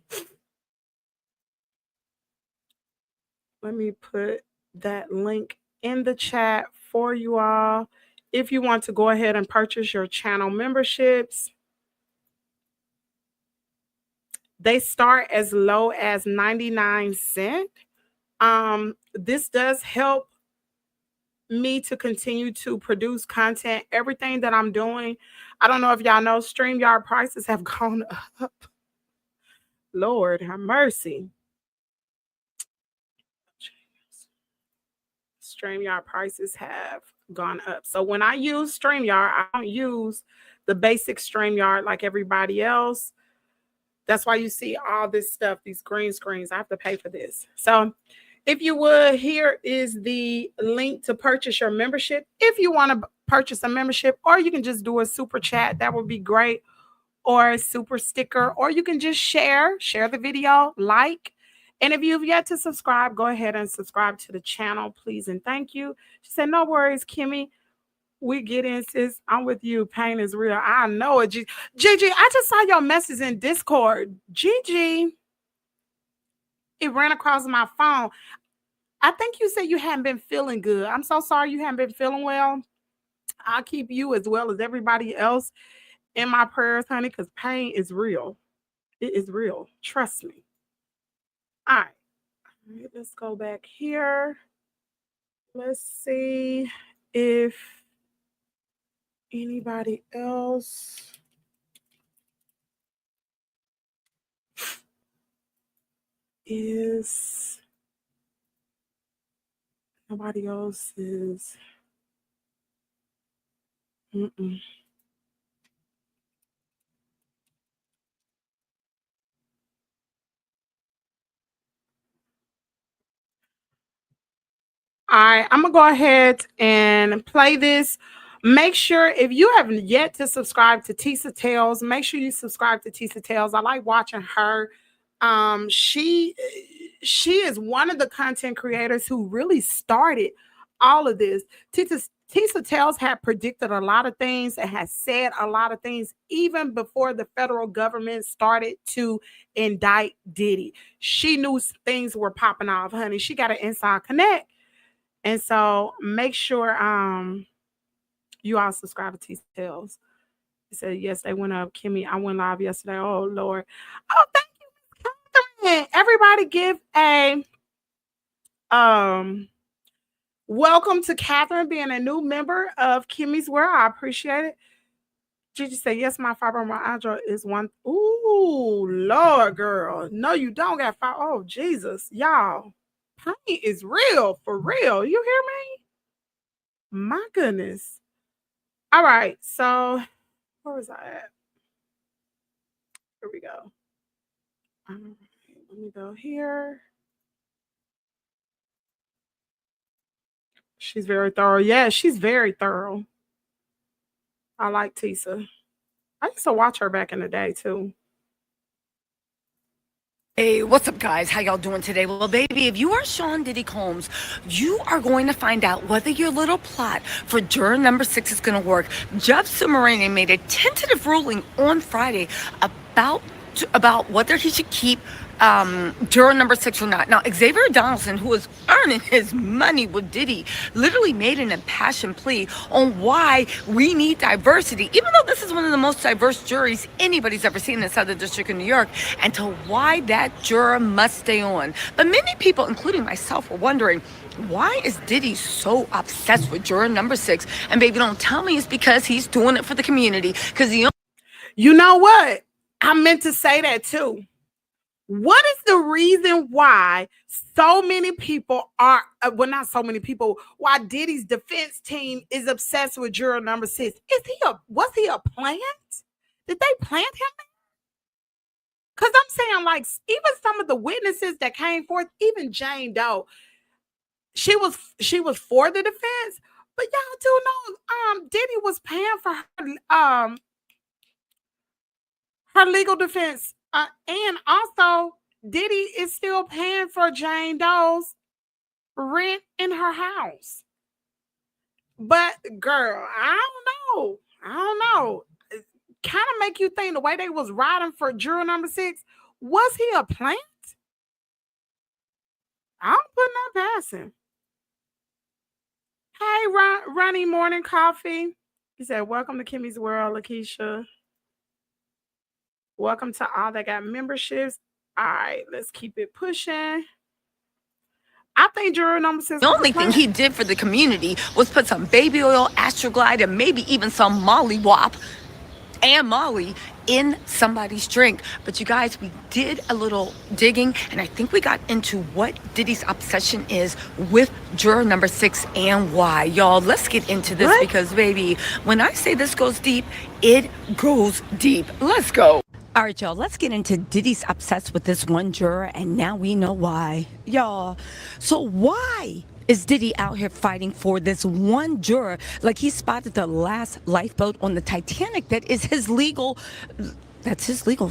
Speaker 4: Let me put that link in the chat for you all. If you want to go ahead and purchase your channel memberships, they start as low as 99 cents. This does help me to continue to produce content. Everything that I'm doing, I don't know if y'all know, StreamYard prices have gone up. Lord have mercy. StreamYard prices have gone up. So when I use StreamYard, I don't use the basic StreamYard like everybody else. That's why you see all this stuff, these green screens. I have to pay for this. So if you would, here is the link to purchase your membership. If you want to purchase a membership, or you can just do a super chat, that would be great, or a super sticker, or you can just share the video, like. And if you've yet to subscribe, go ahead and subscribe to the channel, please and thank you. She said, no worries, Kimmy. We get in, sis. I'm with you. Pain is real. I know it. Gigi, I just saw your message in Discord. Gigi, it ran across my phone. I think you said you hadn't been feeling good. I'm so sorry you haven't been feeling well. I'll keep you as well as everybody else in my prayers, honey, because pain is real. It is real. Trust me. All right. Let's go back here. Let's see if anybody else is... Nobody else is... All right, I'm going to go ahead and play this. Make sure, if you haven't yet to subscribe to Tisa Tales, make sure you subscribe to Tisa Tales. I like watching her. She is one of the content creators who really started all of this. Tisa Tales had predicted a lot of things and has said a lot of things even before the federal government started to indict Diddy. She knew things were popping off, honey. She got an inside connect. And so make sure you all subscribe to Tisa Tales. He said, yes, they went up. Kimmy, I went live yesterday. Oh, Lord. Oh, thank you, Catherine. Everybody give a welcome to Catherine being a new member of Kimmy's World. I appreciate it. Gigi said, yes, my fibromyalgia is one. Ooh, Lord, girl. No, you don't got fibromyalgia. Oh, Jesus. Y'all, pain is real, for real. You hear me? My goodness. All right. So where was I at? Here we go. All right, let me go here. She's very thorough. Yeah, she's very thorough. I like Tisa. I used to watch her back in the day too.
Speaker 7: Hey, what's up, guys? How y'all doing today? Well, baby, if you are Sean Diddy Combs, you are going to find out whether your little plot for juror number 6 is going to work. Judge Sumarane made a tentative ruling on Friday about whether he should keep juror number 6 or not. Now, Xavier Donaldson, who is earning his money with Diddy, literally made an impassioned plea on why we need diversity, even though this is one of the most diverse juries anybody's ever seen in the Southern District of New York, and to why that juror must stay on. But many people, including myself, were wondering, why is Diddy so obsessed with juror number 6? And baby, don't tell me it's because he's doing it for the community. Because
Speaker 4: you know what? I meant to say that too. What is the reason why so many people are, well, not so many people, why Diddy's defense team is obsessed with juror number 6? Was he a plant? Did they plant him? Because I'm saying, like, even some of the witnesses that came forth, even Jane Doe, she was for the defense, but y'all do know Diddy was paying for her legal defense. And also, Diddy is still paying for Jane Doe's rent in her house. But girl, I don't know. Kind of make you think the way they was riding for juror number 6. Was he a plant? I'm putting that past him. Hey, Ronnie Morning Coffee. He said, welcome to Kimmy's World, Lakeisha. Welcome to all that got memberships. All right, let's keep it pushing. I think juror number 6.
Speaker 7: The only thing he did for the community was put some baby oil, Astroglide, and maybe even some Molly Wop and Molly in somebody's drink. But you guys, we did a little digging, and I think we got into what Diddy's obsession is with juror number 6 and why. Y'all, let's get into this because, baby, when I say this goes deep, it goes deep. Let's go. All right, y'all, let's get into Diddy's obsessed with this one juror, and now we know why. Y'all, so why is Diddy out here fighting for this one juror like he spotted the last lifeboat on the Titanic that's his legal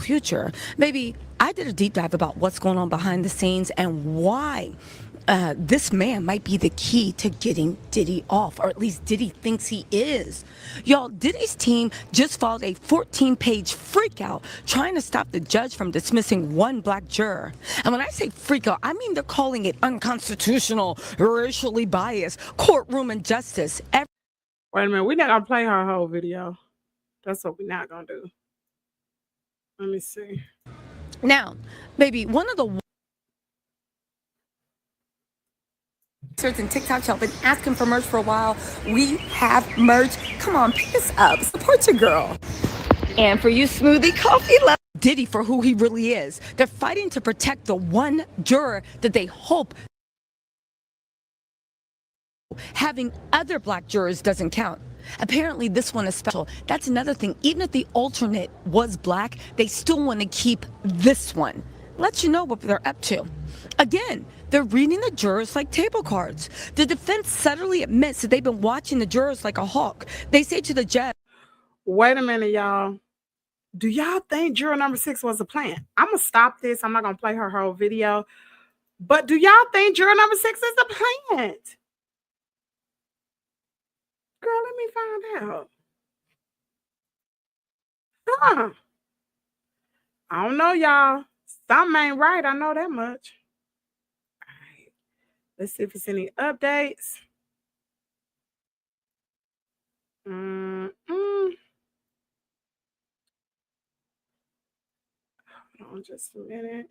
Speaker 7: future? Maybe I did a deep dive about what's going on behind the scenes and why this man might be the key to getting Diddy off, or at least Diddy thinks he is. Y'all, Diddy's team just filed a 14-page freakout trying to stop the judge from dismissing one black juror. And when I say freakout, I mean they're calling it unconstitutional, racially biased, courtroom injustice.
Speaker 4: Wait a minute, we're not gonna play her whole video. That's what we're not gonna do. Let me see.
Speaker 7: Now, baby, one of the and TikTok, y'all been asking for merch for a while. We have merch. Come on, pick us up. Support your girl. And for you smoothie coffee lovers, Diddy for who he really is. They're fighting to protect the one juror that they hope having other black jurors doesn't count. Apparently this one is special. That's another thing. Even if the alternate was black, they still want to keep this one. Let you know what they're up to. Again, they're reading the jurors like table cards. The defense subtly admits that they've been watching the jurors like a hawk. They say to the judge,
Speaker 4: wait a minute, y'all. Do y'all think juror number 6 was a plant? I'm going to stop this. I'm not going to play her whole video. But do y'all think juror number 6 is a plant? Girl, let me find out. Huh. I don't know, y'all. Something ain't right. I know that much. All right. Let's see if it's any updates. Hold on just a minute.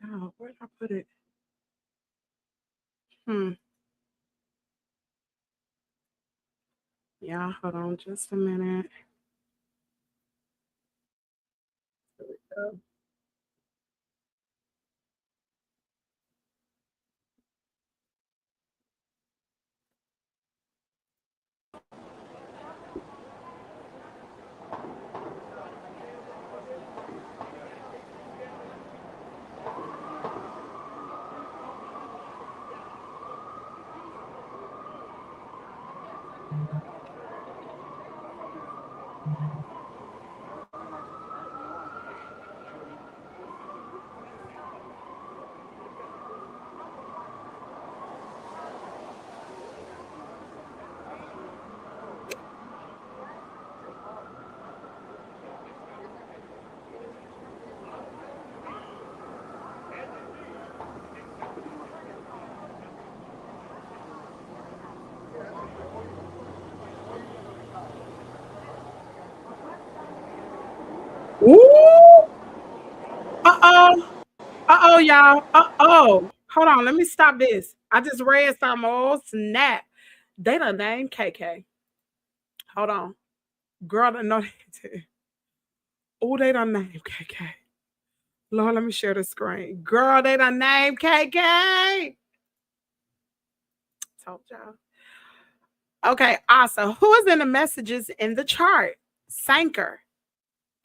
Speaker 4: Oh, where did I put it? Yeah, hold on just a minute. There we go. Ooh. Uh-oh, y'all. Uh-oh. Hold on. Let me stop this. I just read something. Oh, snap. They done named KK. Hold on. Girl, I know they did. Oh, they done named KK. Lord, let me share the screen. Girl, they done named KK. Told y'all. Okay, awesome. Who is in the messages in the chart? Sanker.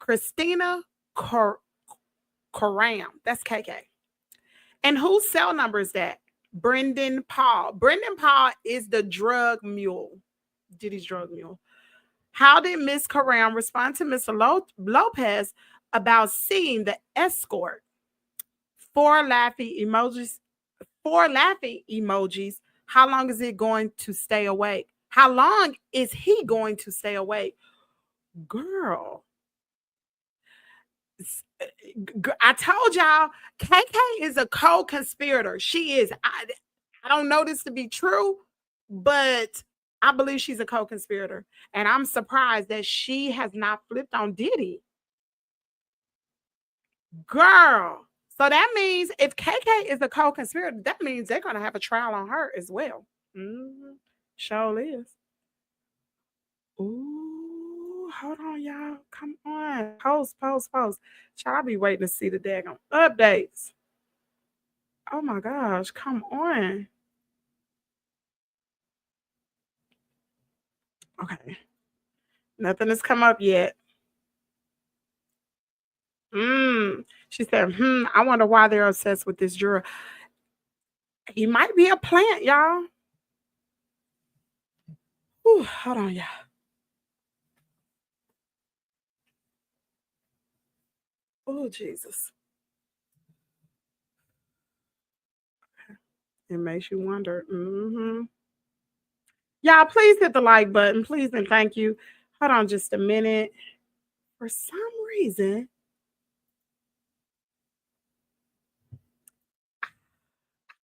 Speaker 4: Christina Coram. That's KK. And whose cell number is that? Brendan Paul. Brendan Paul is the drug mule. Diddy's drug mule. How did Miss Karam respond to Mr. Lopez about seeing the escort? Four laughing emojis. Four laughing emojis. How long is it going to stay awake? How long is he going to stay awake? Girl, I told y'all, KK is a co-conspirator. She is. I don't know this to be true, but I believe she's a co-conspirator. And I'm surprised that she has not flipped on Diddy. Girl. So that means if KK is a co-conspirator, that means they're going to have a trial on her as well. Sure is. Ooh, hold on, y'all. Come on. Post. Shall I be waiting to see the daggone updates? Oh my gosh, come on. Okay. Nothing has come up yet. She said, I wonder why they're obsessed with this juror. He might be a plant, y'all. Ooh, hold on, y'all. Oh, Jesus. It makes you wonder. Y'all, please hit the like button. Please and thank you. Hold on just a minute. For some reason,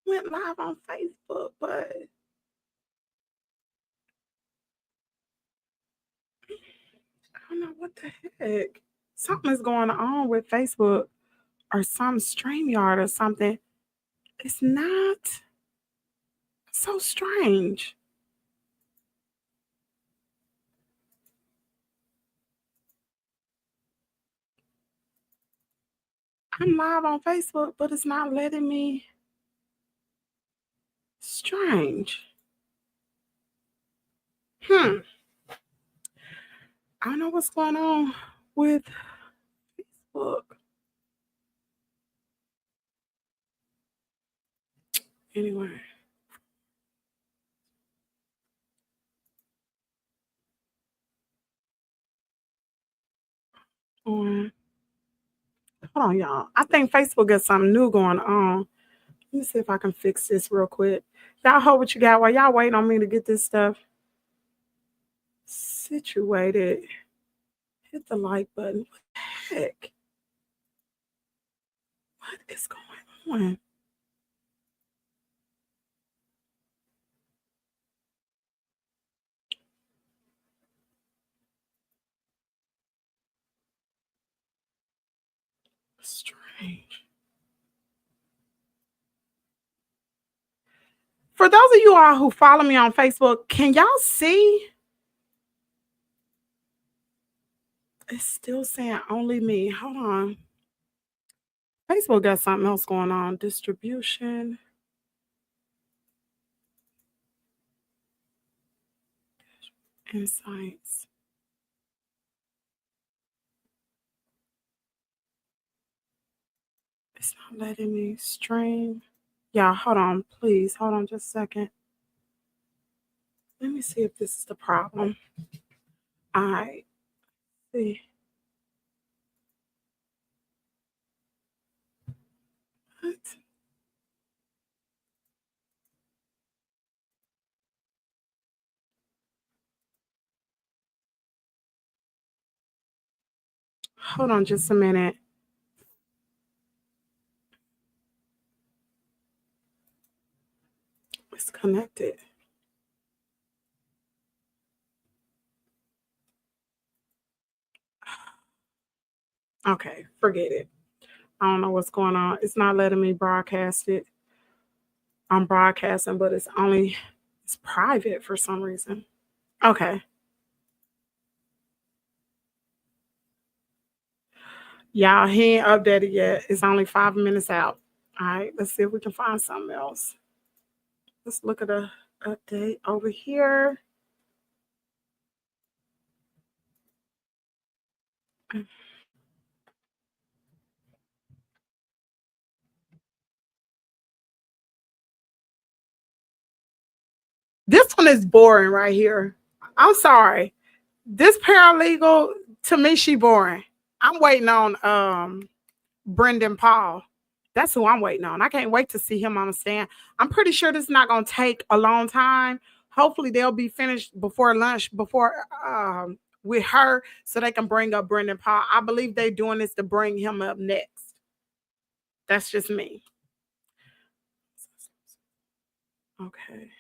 Speaker 4: I went live on Facebook, but I don't know what the heck. Something is going on with Facebook or some StreamYard or something. It's not so strange. I'm live on Facebook, but it's not letting me. Strange. I don't know what's going on with Facebook. Anyway. Hold on, y'all. I think Facebook got something new going on. Let me see if I can fix this real quick. Y'all hold what you got while y'all waiting on me to get this stuff situated. Hit the like button. What the heck? What is going on? Strange. For those of you all who follow me on Facebook, can y'all see? It's still saying only me. Hold on. Facebook got something else going on. Distribution. Insights. It's not letting me stream. Yeah, hold on, please. Hold on just a second. Let me see if this is the problem. All right. See. What? Hold on just a minute. It's connected. Okay, forget it. I don't know what's going on. It's not letting me broadcast it. I'm broadcasting, but it's private for some reason. Okay. Y'all, he ain't updated yet. It's only 5 minutes out. All right, let's see if we can find something else. Let's look at a update over here. This one is boring right here. I'm sorry. This paralegal, to me, she boring. I'm waiting on Brendan Paul. That's who I'm waiting on. I can't wait to see him on the stand. I'm pretty sure this is not going to take a long time. Hopefully, they'll be finished before lunch, before with her, so they can bring up Brendan Paul. I believe they're doing this to bring him up next. That's just me. Okay.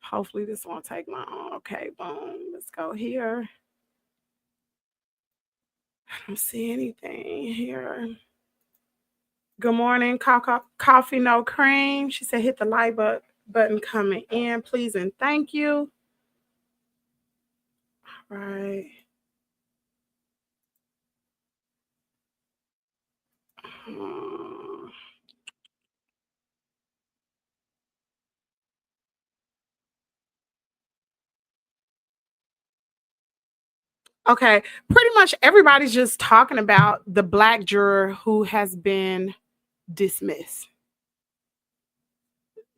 Speaker 4: Hopefully, this won't take long. Okay, boom. Let's go here. I don't see anything here. Good morning, coffee, no cream. She said, hit the like button coming in, please and thank you. All right. Okay, pretty much everybody's just talking about the black juror who has been dismissed.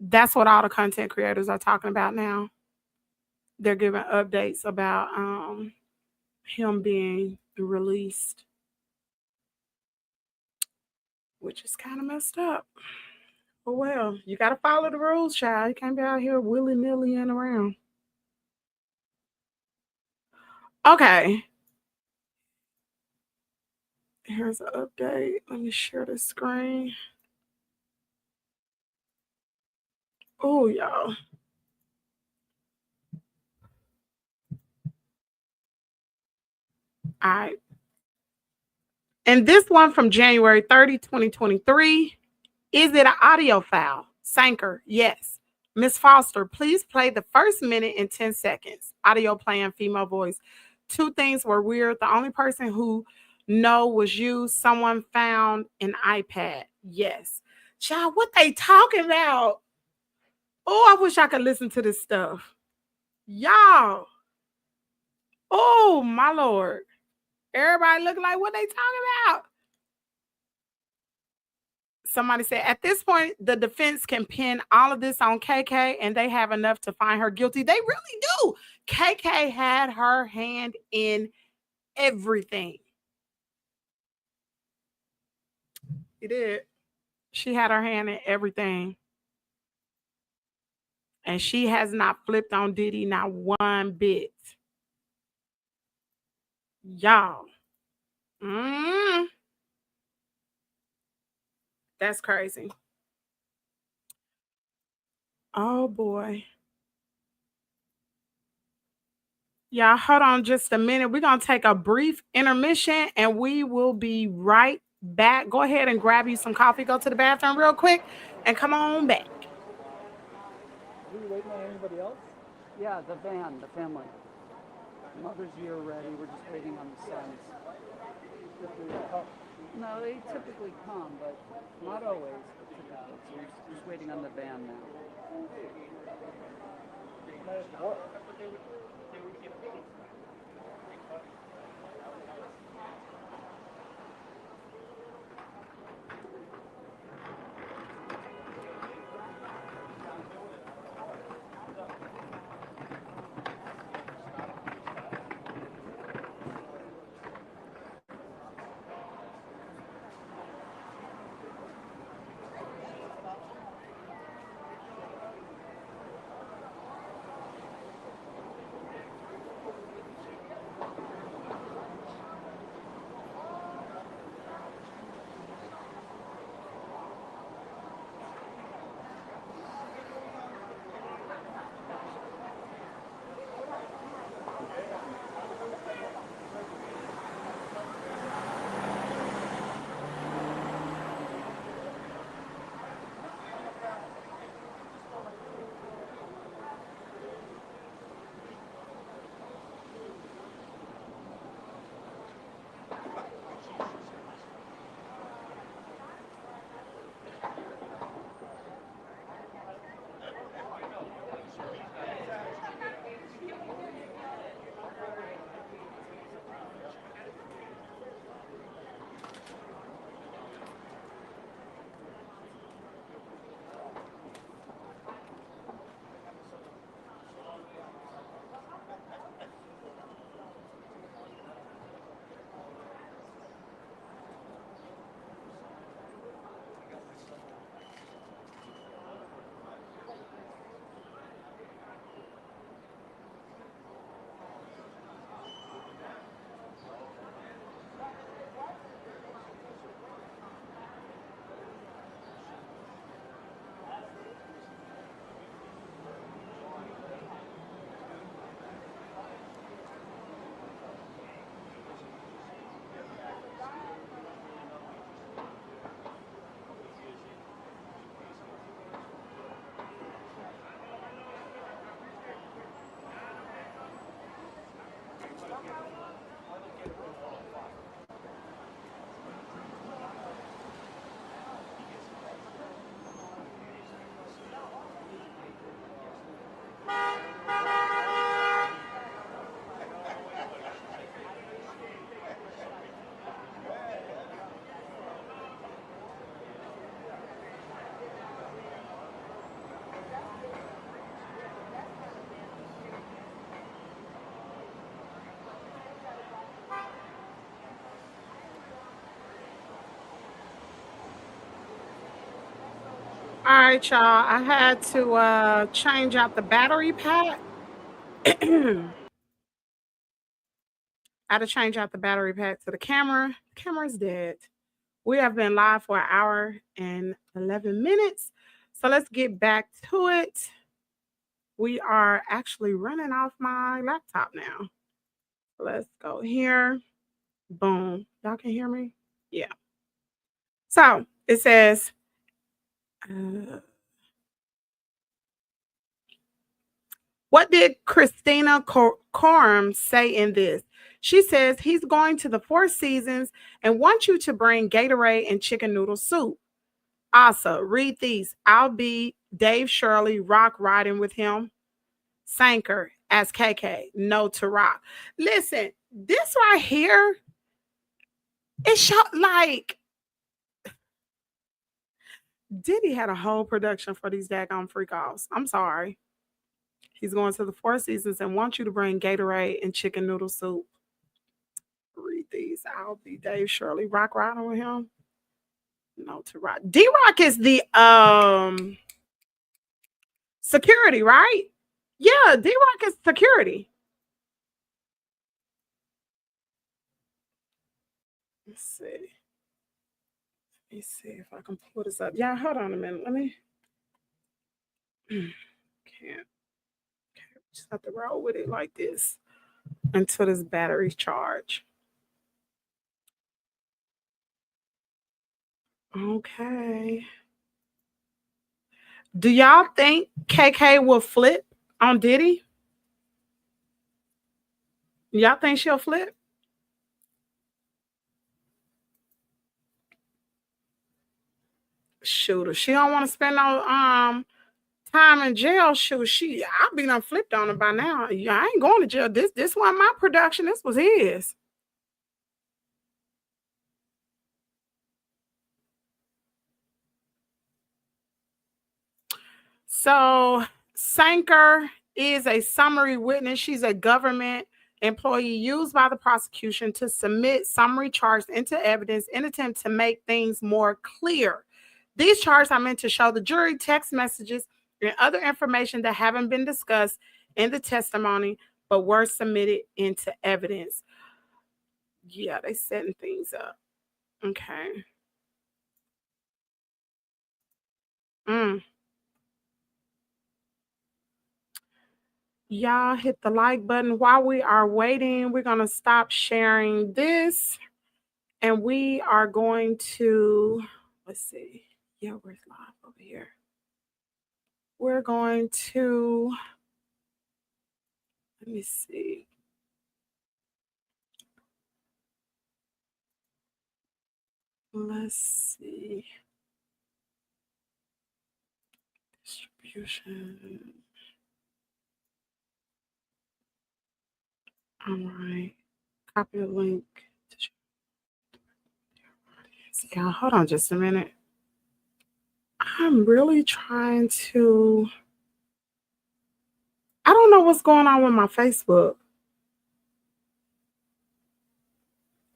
Speaker 4: That's what all the content creators are talking about now. They're giving updates about him being released, which is kind of messed up. But well, you got to follow the rules, child. You can't be out here willy-nilly and around. Okay. Here's an update. Let me share the screen. Oh, y'all. All right. And this one from January 30, 2023. Is it an audio file? Sanker, yes. Miss Foster, please play the first minute and 10 seconds. Audio playing, female voice. Two things were weird. The only person who know was you. Someone found an iPad. Yes. Child, what they talking about? Oh, I wish I could listen to this stuff. Y'all. Oh, my Lord. Everybody look like what they talking about. Somebody said, at this point, the defense can pin all of this on KK and they have enough to find her guilty. They really do. KK had her hand in everything. She did. She had her hand in everything. And she has not flipped on Diddy not one bit. Y'all. That's crazy. Oh, boy. Y'all, hold on just a minute. We're going to take a brief intermission and we will be right back. Go ahead and grab you some coffee. Go to the bathroom real quick and come on back.
Speaker 3: Are we waiting on anybody else? Yeah, the family. Mother's year ready. We're just waiting on the sons. No, they typically come, but not always. So we're just waiting on the van now.
Speaker 4: All right, y'all. I had to change out the battery pack. I had to change out the battery pack to the camera. The camera's dead. We have been live for an hour and 11 minutes. So let's get back to it. We are actually running off my laptop now. Let's go here. Boom. Y'all can hear me? Yeah. So it says, what did Christina Coram say in this? She says he's going to the Four Seasons and wants you to bring Gatorade and chicken noodle soup. Asa, read these. I'll be Dave Shirley, rock riding with him. Sanker, as KK, no to rock. Listen, this right here, it shot like Diddy had a whole production for these daggone freak offs. I'm sorry. He's going to the Four Seasons and wants you to bring Gatorade and chicken noodle soup. Read these. I'll be Dave Shirley, rock riding with him. No to rock. D-Rock is the security, right? Yeah, D-Rock is security. Let's see. Let me see if I can pull this up. Yeah, hold on a minute. Let me. Can't. Just have to roll with it like this until this battery's charged. Okay. Do y'all think KK will flip on Diddy? Y'all think she'll flip? Shoot, if she don't want to spend no time in jail, shoot, I'll be done flipped on her by now. Yeah, I ain't going to jail. This wasn't my production. This was his. So Sanker is a summary witness. She's a government employee used by the prosecution to submit summary charges into evidence in an attempt to make things more clear. These charges are meant to show the jury text messages and other information that haven't been discussed in the testimony, but were submitted into evidence. Yeah, they setting things up. Okay. Y'all hit the like button. While we are waiting, we're going to stop sharing this. And we are going to, let's see. Yeah, where's live over here? We're going to, let me see. Let's see. Distribution. All right. Copy the link. Yeah, hold on just a minute. I'm really trying to. I don't know what's going on with my Facebook.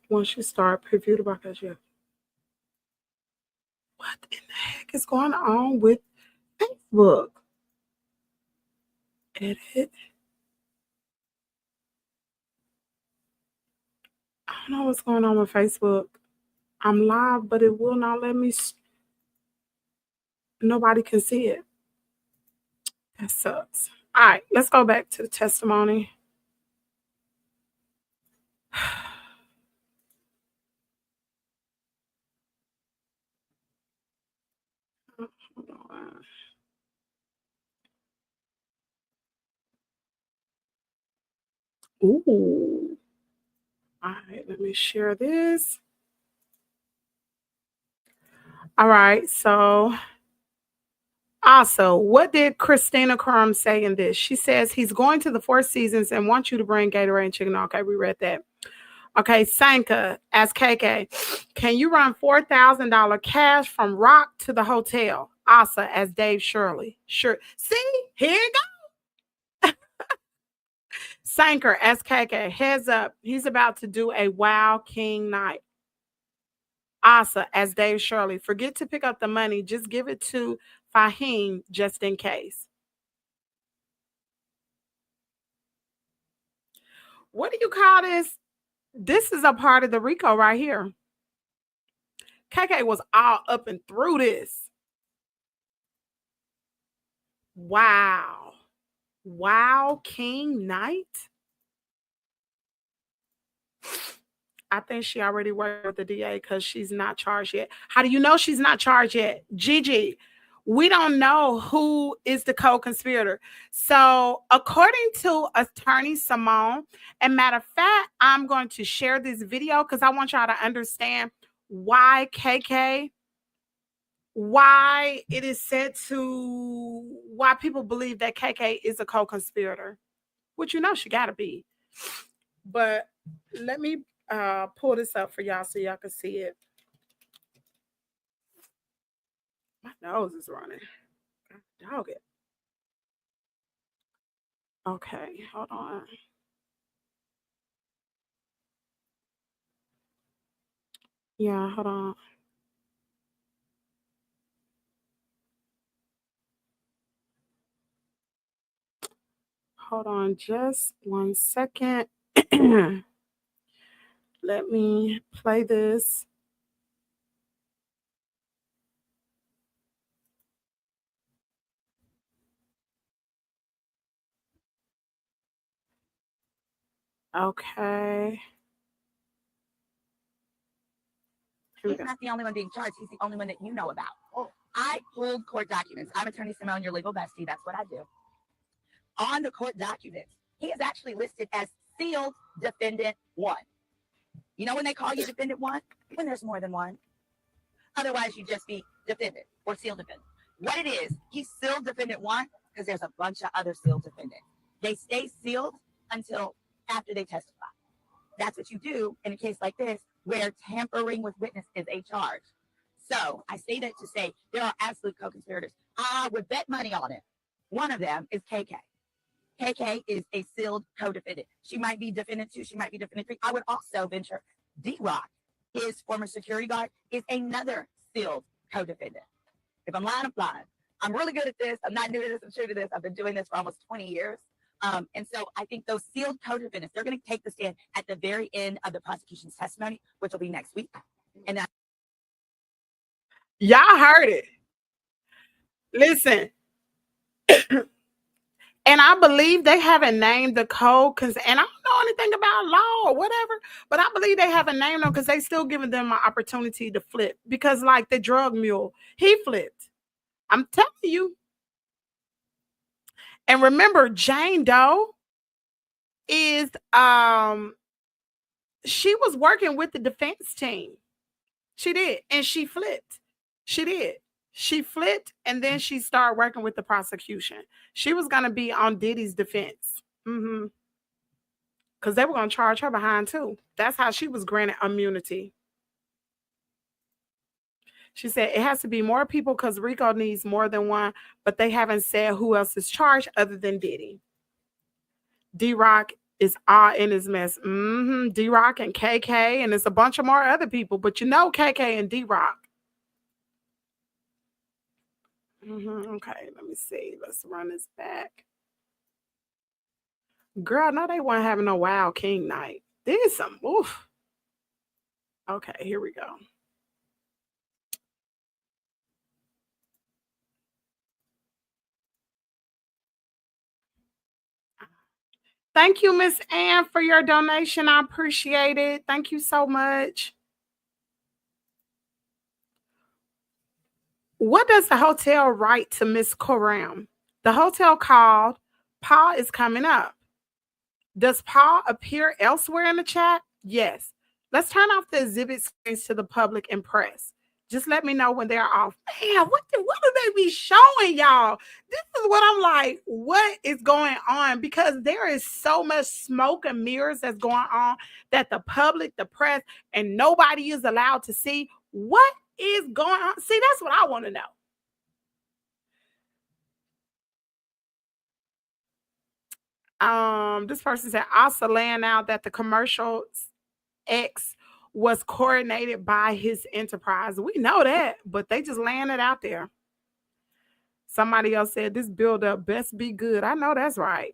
Speaker 4: Once you start preview the broadcast, yeah. What in the heck is going on with Facebook? Edit. I don't know what's going on with Facebook. I'm live, but it will not let me. Nobody can see it. That sucks. All right, let's go back to the testimony. Hold on. Ooh. All right, let me share this. All right, so also, what did Christina Crum say in this? She says he's going to the Four Seasons and wants you to bring Gatorade and chicken. Okay, we read that. Okay, Sanka, as KK, can you run $4,000 cash from Rock to the hotel? Asa, as Dave Shirley. Sure. See, here you go. Sanker, as KK, heads up. He's about to do a Wow King night. Asa, as Dave Shirley, forget to pick up the money. Just give it to Fahim, just in case. What do you call this? This is a part of the RICO right here. KK was all up and through this. Wow. Wow, King Knight. I think she already worked with the DA because she's not charged yet. How do you know she's not charged yet? Gigi, we don't know who is the co-conspirator. So according to Attorney Simone, and matter of fact, I'm going to share this video because I want y'all to understand why KK, why it is said to, why people believe that KK is a co-conspirator, which you know she gotta be. But let me pull this up for y'all so y'all can see it. My nose is running. Dog it. Okay, hold on. Yeah, hold on. Hold on just 1 second. Let me play this. Okay.
Speaker 8: He's not the only one being charged. He's the only one that you know about. I pulled court documents. I'm Attorney Simone, your legal bestie. That's what I do. On the court documents, he is actually listed as sealed defendant 1. You know when they call you defendant 1? When there's more than one. Otherwise, you'd just be defendant or sealed defendant. What it is, he's sealed defendant 1 because there's a bunch of other sealed defendants. They stay sealed until after they testify. That's what you do in a case like this, where tampering with witness is a charge. So I say that to say there are absolute co-conspirators. I would bet money on it. One of them is KK. KK is a sealed co-defendant. She might be defendant 2, she might be defendant 3. I would also venture D-Rock, his former security guard, is another sealed co-defendant. If I'm lying, I'm lying. I'm really good at this. I'm not new to this. I'm true to this. I've been doing this for almost 20 years. And so I think those sealed co-defendants, they're going to take the stand at the very end of the prosecution's testimony, which will be next week. And that.
Speaker 4: Y'all heard it. Listen. And I believe they haven't named the code because, and I don't know anything about law or whatever, but I believe they haven't named them because they still giving them an opportunity to flip. Because like the drug mule, he flipped. I'm telling you. And remember, Jane Doe is she was working with the defense team. She did, and she flipped. She did. She flipped, and then she started working with the prosecution. She was going to be on Diddy's defense. Because they were going to charge her behind, too. That's how she was granted immunity. She said, it has to be more people because RICO needs more than one, but they haven't said who else is charged other than Diddy. D-Rock is all in his mess. D-Rock and KK, and there's a bunch of more other people, but you know KK and D-Rock. Okay, let me see. Let's run this back. Girl, no, they weren't having no Wild King night. There's some, oof. Okay, here we go. Thank you, Miss Ann, for your donation. I appreciate it. Thank you so much. What does the hotel write to Miss Coram? The hotel called, Paul is coming up. Does Paul appear elsewhere in the chat? Yes. Let's turn off the exhibit screens to the public and press. Just let me know when they're off. Man, what do they be showing y'all? This is what I'm like, what is going on? Because there is so much smoke and mirrors that's going on that the public, the press, and nobody is allowed to see. What is going on? See, that's what I want to know. This person said, also laying out that the commercial X was coordinated by his enterprise. We know that, but they just laying it out there. Somebody else said this build-up best be good. I know that's right.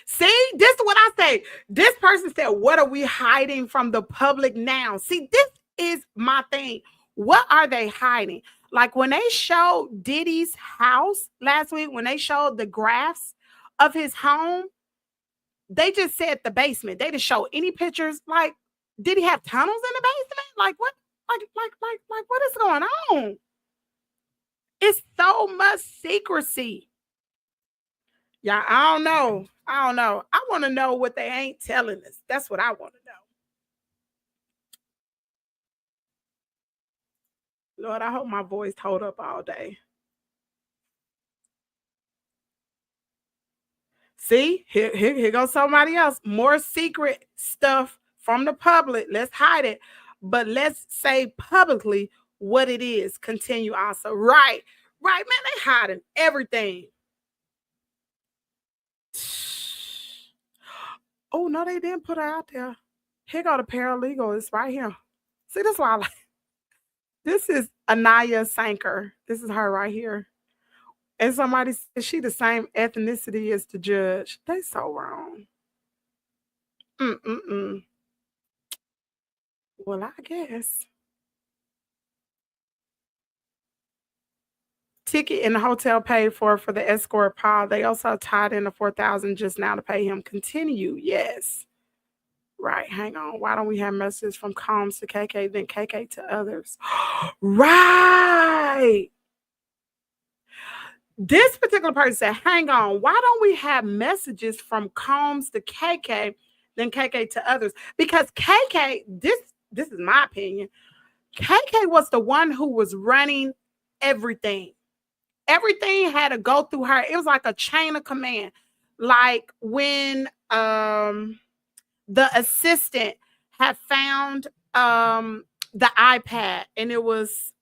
Speaker 4: See, this is what I say. This person said, what are we hiding from the public now? See, this is my thing. What are they hiding? Like when they showed Diddy's house last week, when they showed the graphs of his home, they just said the basement. They didn't show any pictures. Like, did he have tunnels in the basement? Like what? Like what is going on? It's so much secrecy. Yeah, I don't know. I want to know what they ain't telling us. That's what I want to know. Lord, I hope my voice hold up all day. See, here goes somebody else. More secret stuff from the public. Let's hide it. But let's say publicly what it is. Continue also. Right, man, they hiding everything. Oh, no, they didn't put her out there. Here go the paralegal. It's right here. See, that's why I like. This is Anaya Sanker. This is her right here. And somebody said she the same ethnicity as the judge. They so wrong. Well, I guess. Ticket in the hotel paid for the escort Paul. They also tied in the $4,000 just now to pay him. Continue. Yes. Right. Hang on. Why don't we have messages from Combs to KK, then KK to others? Right. This particular person said, hang on, why don't we have messages from Combs to KK, then KK to others? Because KK, this is my opinion, KK was the one who was running everything. Everything had to go through her. It was like a chain of command. Like when the assistant had found the iPad, and it was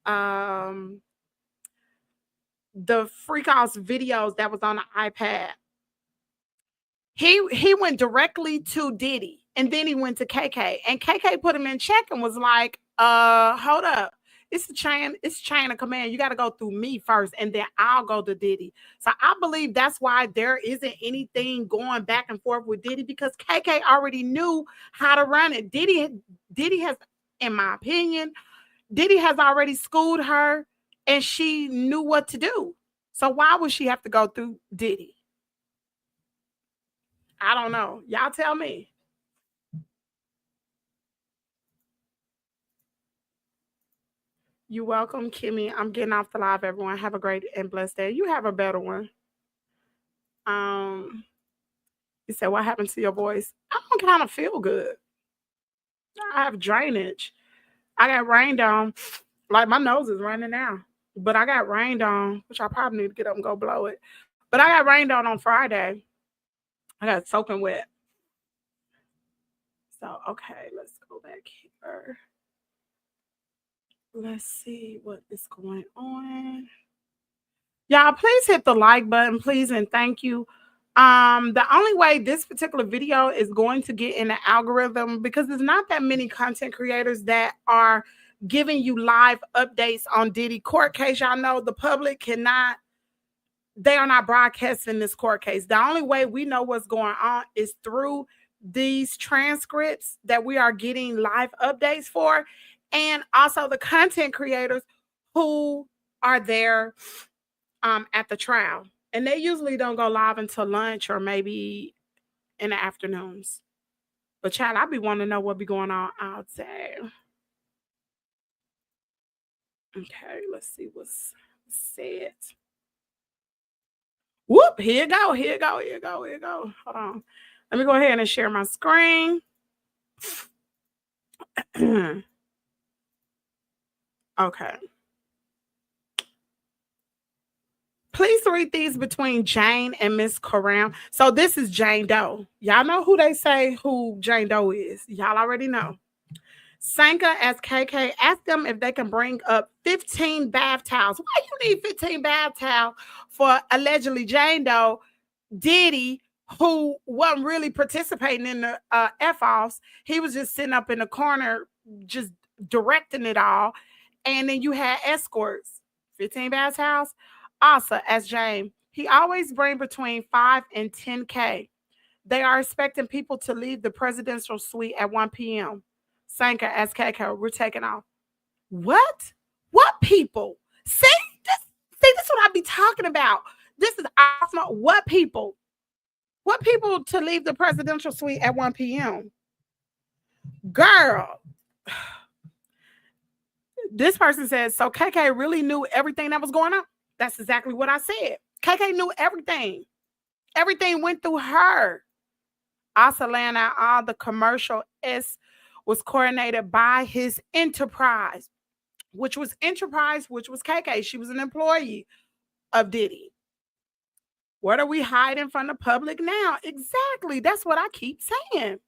Speaker 4: the freak house videos that was on the iPad. He went directly to Diddy, and then he went to KK, and KK put him in check and was like, hold up. It's a chain of command. You got to go through me first, and then I'll go to Diddy. So I believe that's why there isn't anything going back and forth with Diddy, because KK already knew how to run it. Diddy has, in my opinion, Diddy has already schooled her, and she knew what to do. So why would she have to go through Diddy? I don't know. Y'all tell me. You're welcome, Kimmy. I'm getting off the live, everyone. Have a great and blessed day. You have a better one. You said, what happened to your voice? I don't kind of feel good. I have drainage. I got rained on. Like, my nose is running now. But I got rained on, which I probably need to get up and go blow it. But I got rained on Friday. I got soaking wet. So, okay, let's go back here. Let's see what is going on. Y'all, please hit the like button, please, and thank you. The only way this particular video is going to get in the algorithm, because there's not that many content creators that are giving you live updates on Diddy court case. Y'all know the public cannot, they are not broadcasting this court case. The only way we know what's going on is through these transcripts that we are getting live updates for, and also the content creators who are there at the trial. And they usually don't go live until lunch or maybe in the afternoons. But child, I be wanting to know what be going on out there. Okay, let's see what's said. Whoop, here you go. Hold on. Let me go ahead and share my screen. Okay. Please read these between Jane and Miss Coram. So this is Jane Doe. Y'all know who they say who Jane Doe is. Y'all already know. Sanka as KK, ask them if they can bring up 15 bath towels. Why you need 15 bath towels for allegedly Jane Doe, Diddy, who wasn't really participating in the F-offs. He was just sitting up in the corner, just directing it all. And then you had escorts, 15 Bass House. Also, as James, he always bring between 5 and 10K. They are expecting people to leave the presidential suite at 1 p.m. Sanker as KK, we're taking off. What? What people? See, this is what I be talking about. This is awesome. What people? What people to leave the presidential suite at 1 p.m.? Girl. This person says, so KK really knew everything that was going on. That's exactly what I said. KK knew everything. Everything went through her. Also laying out all the commercial S was coordinated by his enterprise, which was KK. She was an employee of Diddy. What are we hiding from the public now? Exactly. That's what I keep saying.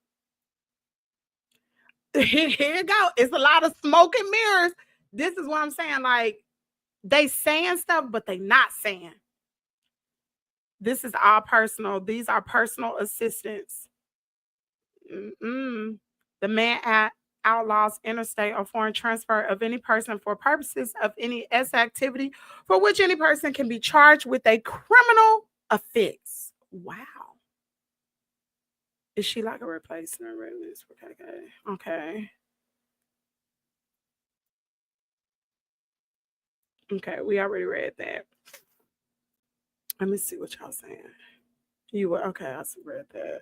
Speaker 4: Here you go. It's a lot of smoke and mirrors. This is what I'm saying. Like, they saying stuff, but they not saying. This is all personal. These are personal assistants. The man outlaws interstate or foreign transfer of any person for purposes of any S activity for which any person can be charged with a criminal offense. Wow. Is she like a replacement witness for KK? Okay. Okay, we already read that. Let me see what y'all saying. You were okay, I read that.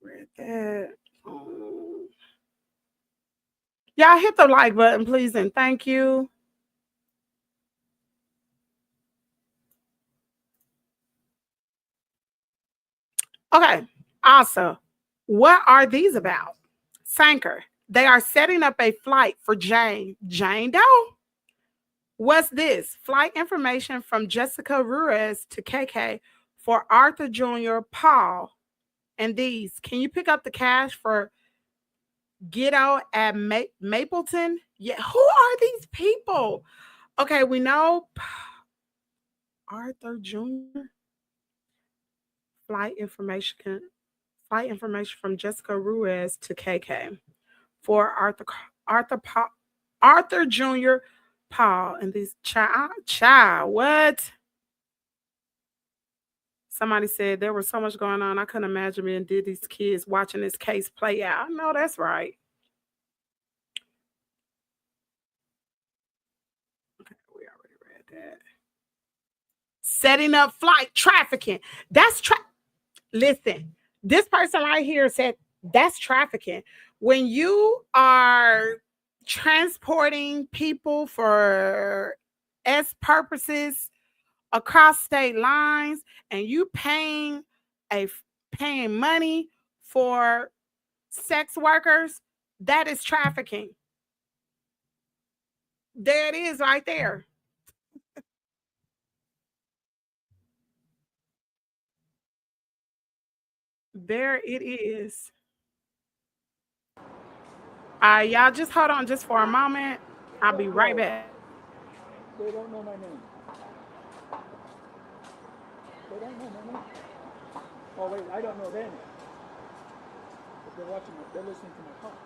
Speaker 4: Read that. Y'all hit the like button, please, and thank you. Okay, also, what are these about? Sanker. They are setting up a flight for Jane Doe. What's this? Flight information from Jessica Ruiz to KK for Arthur Jr., Paul, and these. Can you pick up the cash for Ghetto at Mapleton? Yeah, who are these people? Okay, we know Arthur Jr. Flight information from Jessica Ruiz to KK for Arthur Jr., Paul, and these child. What? Somebody said there was so much going on. I couldn't imagine being Diddy's kids watching this case play out. No, that's right. Okay, we already read that. Setting up flight trafficking. Listen, this person right here said that's trafficking. When you are transporting people for S purposes across state lines and you paying money for sex workers, that is trafficking. There it is right there. There it is. Y'all just hold on just for a moment. I'll be right back.
Speaker 1: They don't know my name. They don't know my name. Oh wait, I don't know their name. But they're listening to my talk.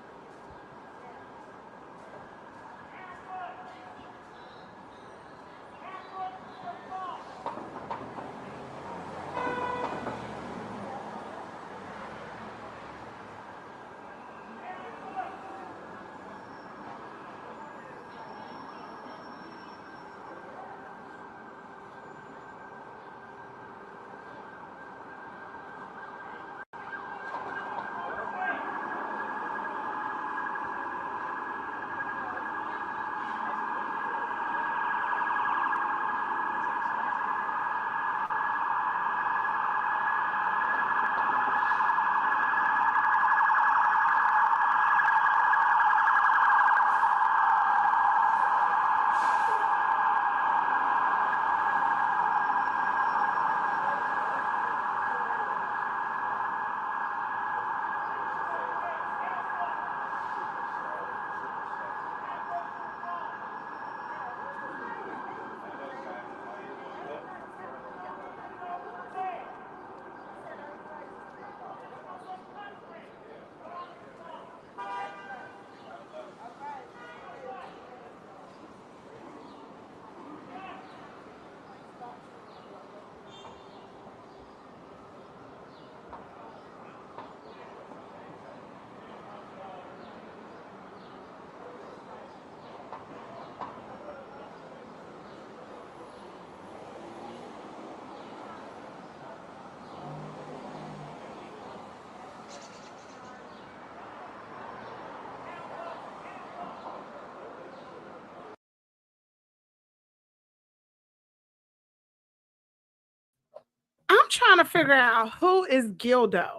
Speaker 4: trying to figure out who is Gildo.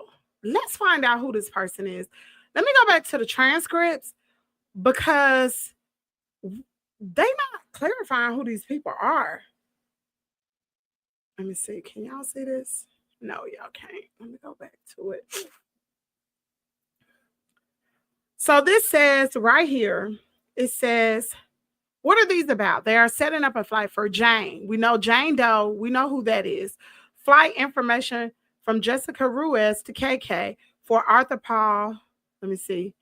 Speaker 4: Let's find out who this person is. Let me go back to the transcripts because they not clarifying who these people are. Let me see. Can y'all see this? No, y'all can't. Let me go back to it. So this says right here, it says, what are these about? They are setting up a flight for Jane. We know Jane Doe. We know who that is. Flight information from Jessica Ruiz to KK for Arthur Paul. Let me see.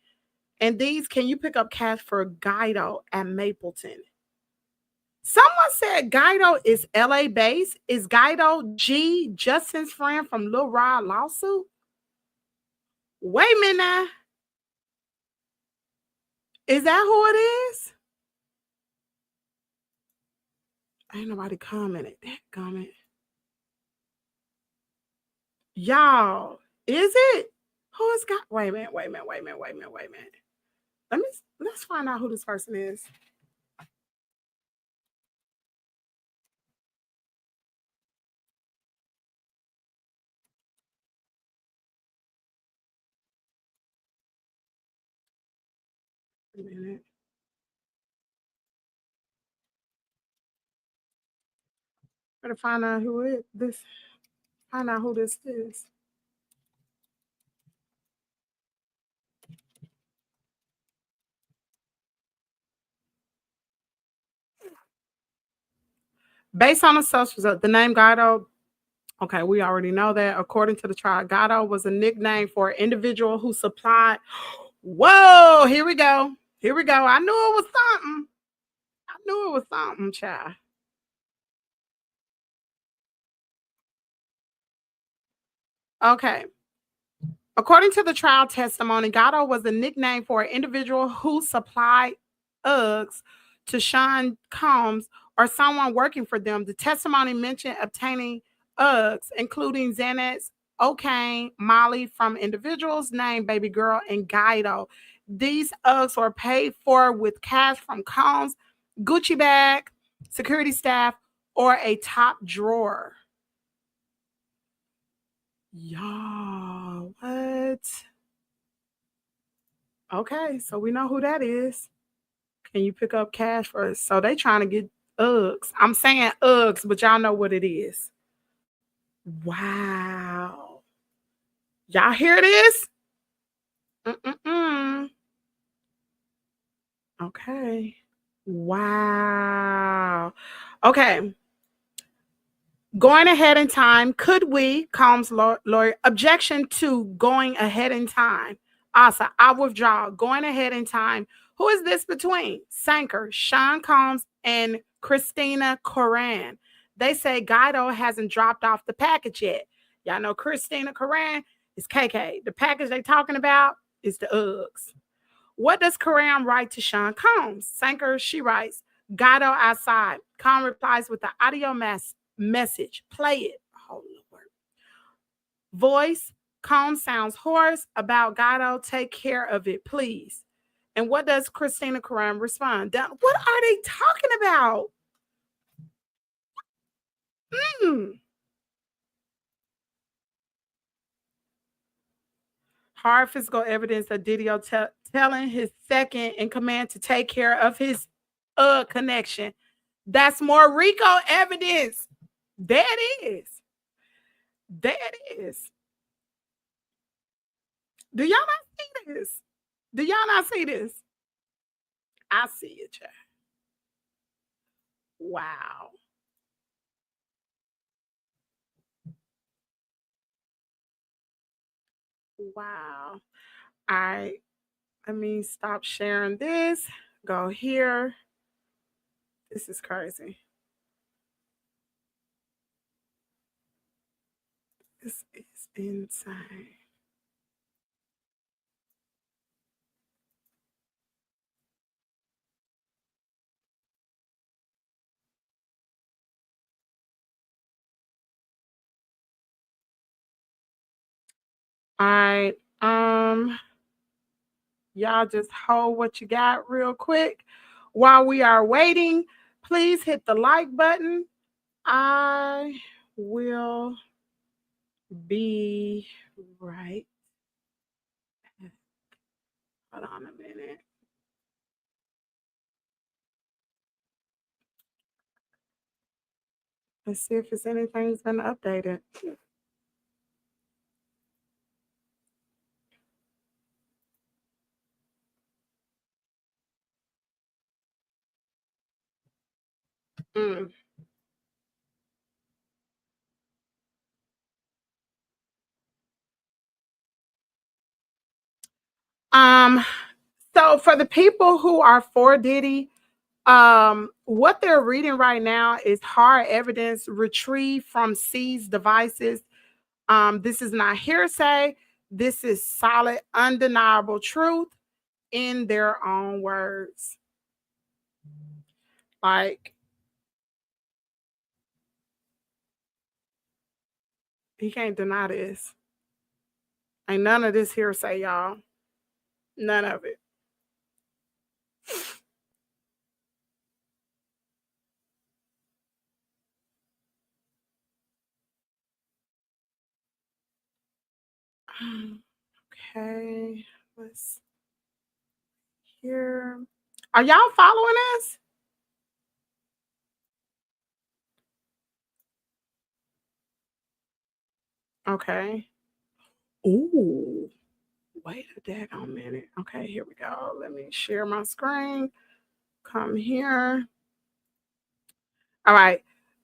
Speaker 4: And these, can you pick up cash for Guido at Mapleton? Someone said Guido is LA based. Is Guido G Justin's friend from Lil Rod lawsuit? Wait a minute now. Is that who it is? Ain't nobody commented. That comment. Y'all, is it? Who is got? Wait a minute. Let's find out who this person is. Wait a minute. Better find out who it this. Find out who this is. Based on the search result, the name Guido, okay, we already know that. According to the trial, Guido was a nickname for an individual who supplied. Whoa, here we go. Here we go. I knew it was something, child. Okay. According to the trial testimony, Guido was a nickname for an individual who supplied Uggs to Sean Combs or someone working for them. The testimony mentioned obtaining Uggs, including Xanax, O'Kane, Molly from individuals named Baby Girl and Guido. These Uggs were paid for with cash from Combs, Gucci bag, security staff, or a top drawer. Y'all, what? Okay, so we know who that is. Can you pick up cash for us? So they trying to get Uggs. I'm saying Uggs, but y'all know what it is. Wow. Y'all hear this? Okay. Wow. Okay. Going ahead in time. Could we, Combs lawyer, objection to going ahead in time? Asa, I withdraw. Going ahead in time. Who is this between? Sanker, Sean Combs, and Christina Coran. They say Guido hasn't dropped off the package yet. Y'all know Christina Coran is KK. The package they talking about is the Uggs. What does Coran write to Sean Combs? Sanker, she writes, Guido outside. Combs replies with the audio message. Play it. Oh, Lord. Voice, Combs sounds hoarse. About Guido, take care of it, please. And what does Christina Coran respond? What are they talking about? Hard physical evidence of Diddy telling his second in command to take care of his connection. That's more RICO evidence. There it is. There it is. Do y'all not see this? Do y'all not see this? I see it, child. Wow. Wow. All right. Let me stop sharing this. Go here. This is crazy. This is insane. All right. Y'all just hold what you got real quick. While we are waiting, please hit the like button. I will be right. Hold on a minute. Let's see if it's anything's been updated. Mm. Um, so for the people who are for Diddy, what they're reading right now is hard evidence retrieved from seized devices. This is not hearsay. This is solid, undeniable truth in their own words. Like, he can't deny this. Ain't none of this hearsay, y'all. None of it. Okay, let's hear. Are y'all following us? Okay. Ooh, wait a daggone minute. Okay, here we go. Let me share my screen. Come here. All right.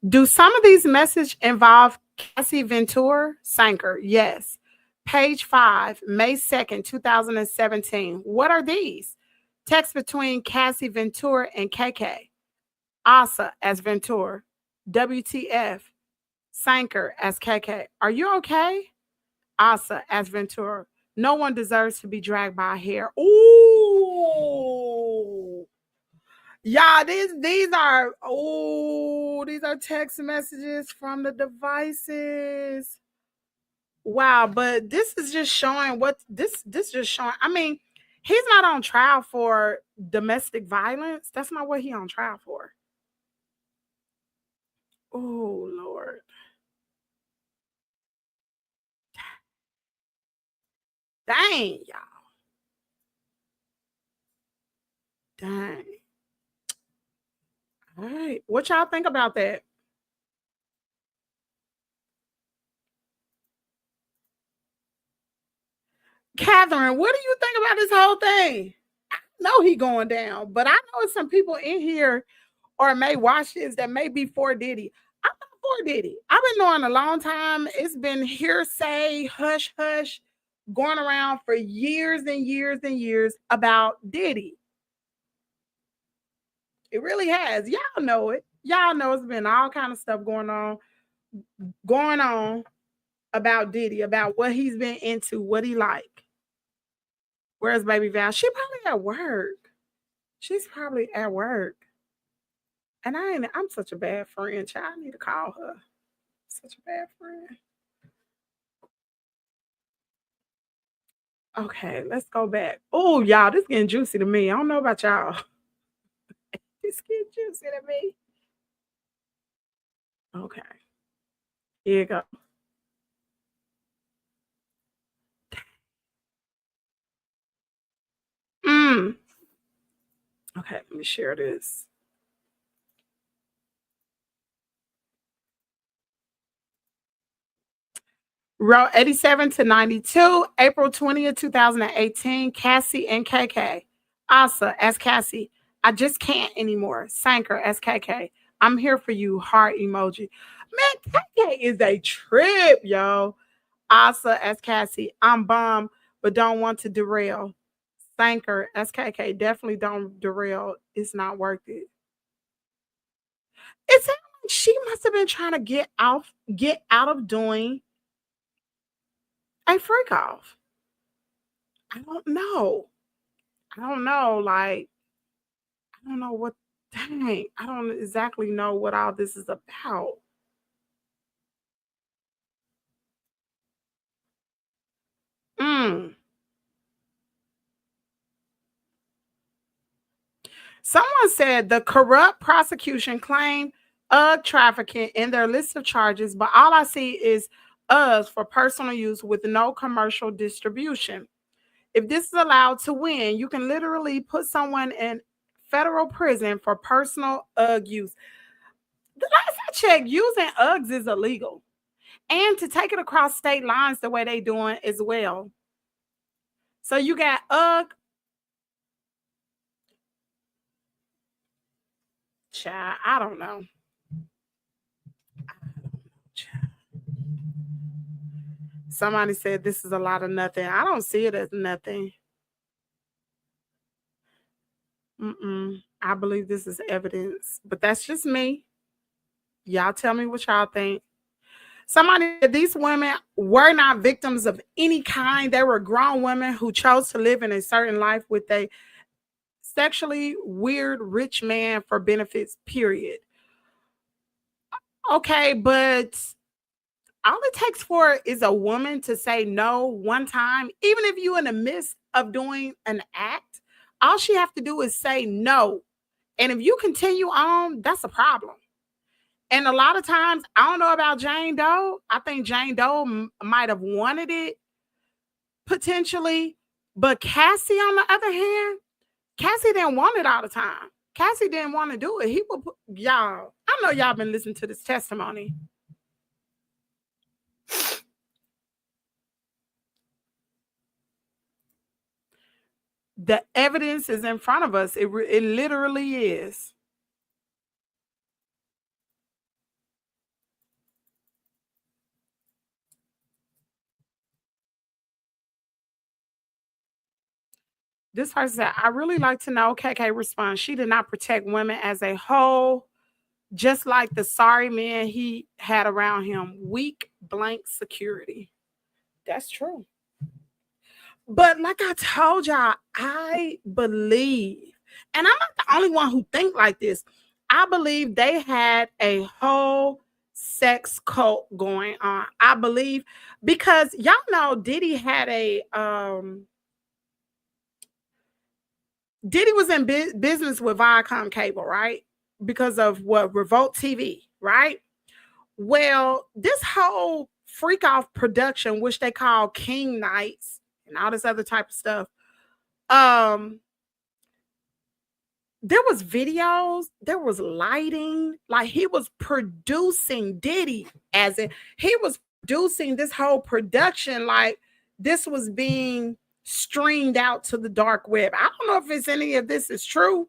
Speaker 4: Do some of these messages involve Cassie Ventura? Sanker, yes. Page 5, May 2nd, 2017. What are these? Text between Cassie Ventura and KK. Asa as Ventura. WTF. Sanker as KK. Are you okay? Asa as Ventura. No one deserves to be dragged by hair. Ooh. Yeah, these are text messages from the devices. Wow, but this is just showing what this just showing. I mean, he's not on trial for domestic violence. That's not what he on trial for. Oh Lord. Dang, y'all. Dang. All right. What y'all think about that? Catherine, what do you think about this whole thing? I know he going down, but I know some people in here or may watch this that may be for Diddy. I'm not for Diddy. I've been knowing a long time. It's been hearsay, hush, hush, going around for years and years and years about Diddy. It really has. Y'all know it. Y'all know it's been all kind of stuff going on about Diddy, about what he's been into, what he like. Where's baby Val? She probably at work. She's probably at work. And I'm such a bad friend. Child, I need to call her. Such a bad friend. Okay, let's go back. Oh, y'all, this getting juicy to me. I don't know about y'all. This getting juicy to me. Okay. Here you go. Okay, let me share this. Row 87 to 92, April 20th, 2018, Cassie and KK. Asa as Cassie. I just can't anymore. Sanker as KK. I'm here for you. Heart emoji. Man, KK is a trip, yo. Asa as Cassie. I'm bummed, but don't want to derail. Sanker as KK. Definitely don't derail. It's not worth it. It sounds like she must have been trying to get out of doing a freak off. I don't know. I don't know. Like, I don't know what, dang, I don't exactly know what all this is about. Mm. Someone said the corrupt prosecution claimed trafficking in their list of charges, but all I see is Uggs for personal use with no commercial distribution. If this is allowed to win, you can literally put someone in federal prison for personal Ugg use. The last I checked, using Uggs is illegal. And to take it across state lines the way they doing as well. So you got Ugg. Child, I don't know. Somebody said this is a lot of nothing. I don't see it as nothing. I believe this is evidence, but that's just me. Y'all tell me what y'all think. Somebody said these women were not victims of any kind. They were grown women who chose to live in a certain life with a sexually weird rich man for benefits, period. Okay, but all it takes for is a woman to say no one time, even if you're in the midst of doing an act, all she have to do is say no. And if you continue on, that's a problem. And a lot of times, I don't know about Jane Doe. I think Jane Doe might have wanted it potentially. But Cassie, on the other hand, Cassie didn't want it all the time. Cassie didn't want to do it. He would put, y'all, I know y'all been listening to this testimony. The evidence is in front of us. It literally is. This person said, I really like to know KK response. She did not protect women as a whole, just like the sorry men he had around him. Weak blank security. That's true. But like I told y'all, I believe, and I'm not the only one who think like this. I believe they had a whole sex cult going on. I believe because y'all know Diddy had a Diddy was in business with Viacom Cable, right? Because of what Revolt TV, right? Well, this whole freak off production, which they call King Nights and all this other type of stuff, there was videos, there was lighting, like he was producing Diddy as in he was producing this whole production like this was being streamed out to the dark web. I don't know if it's any of this is true,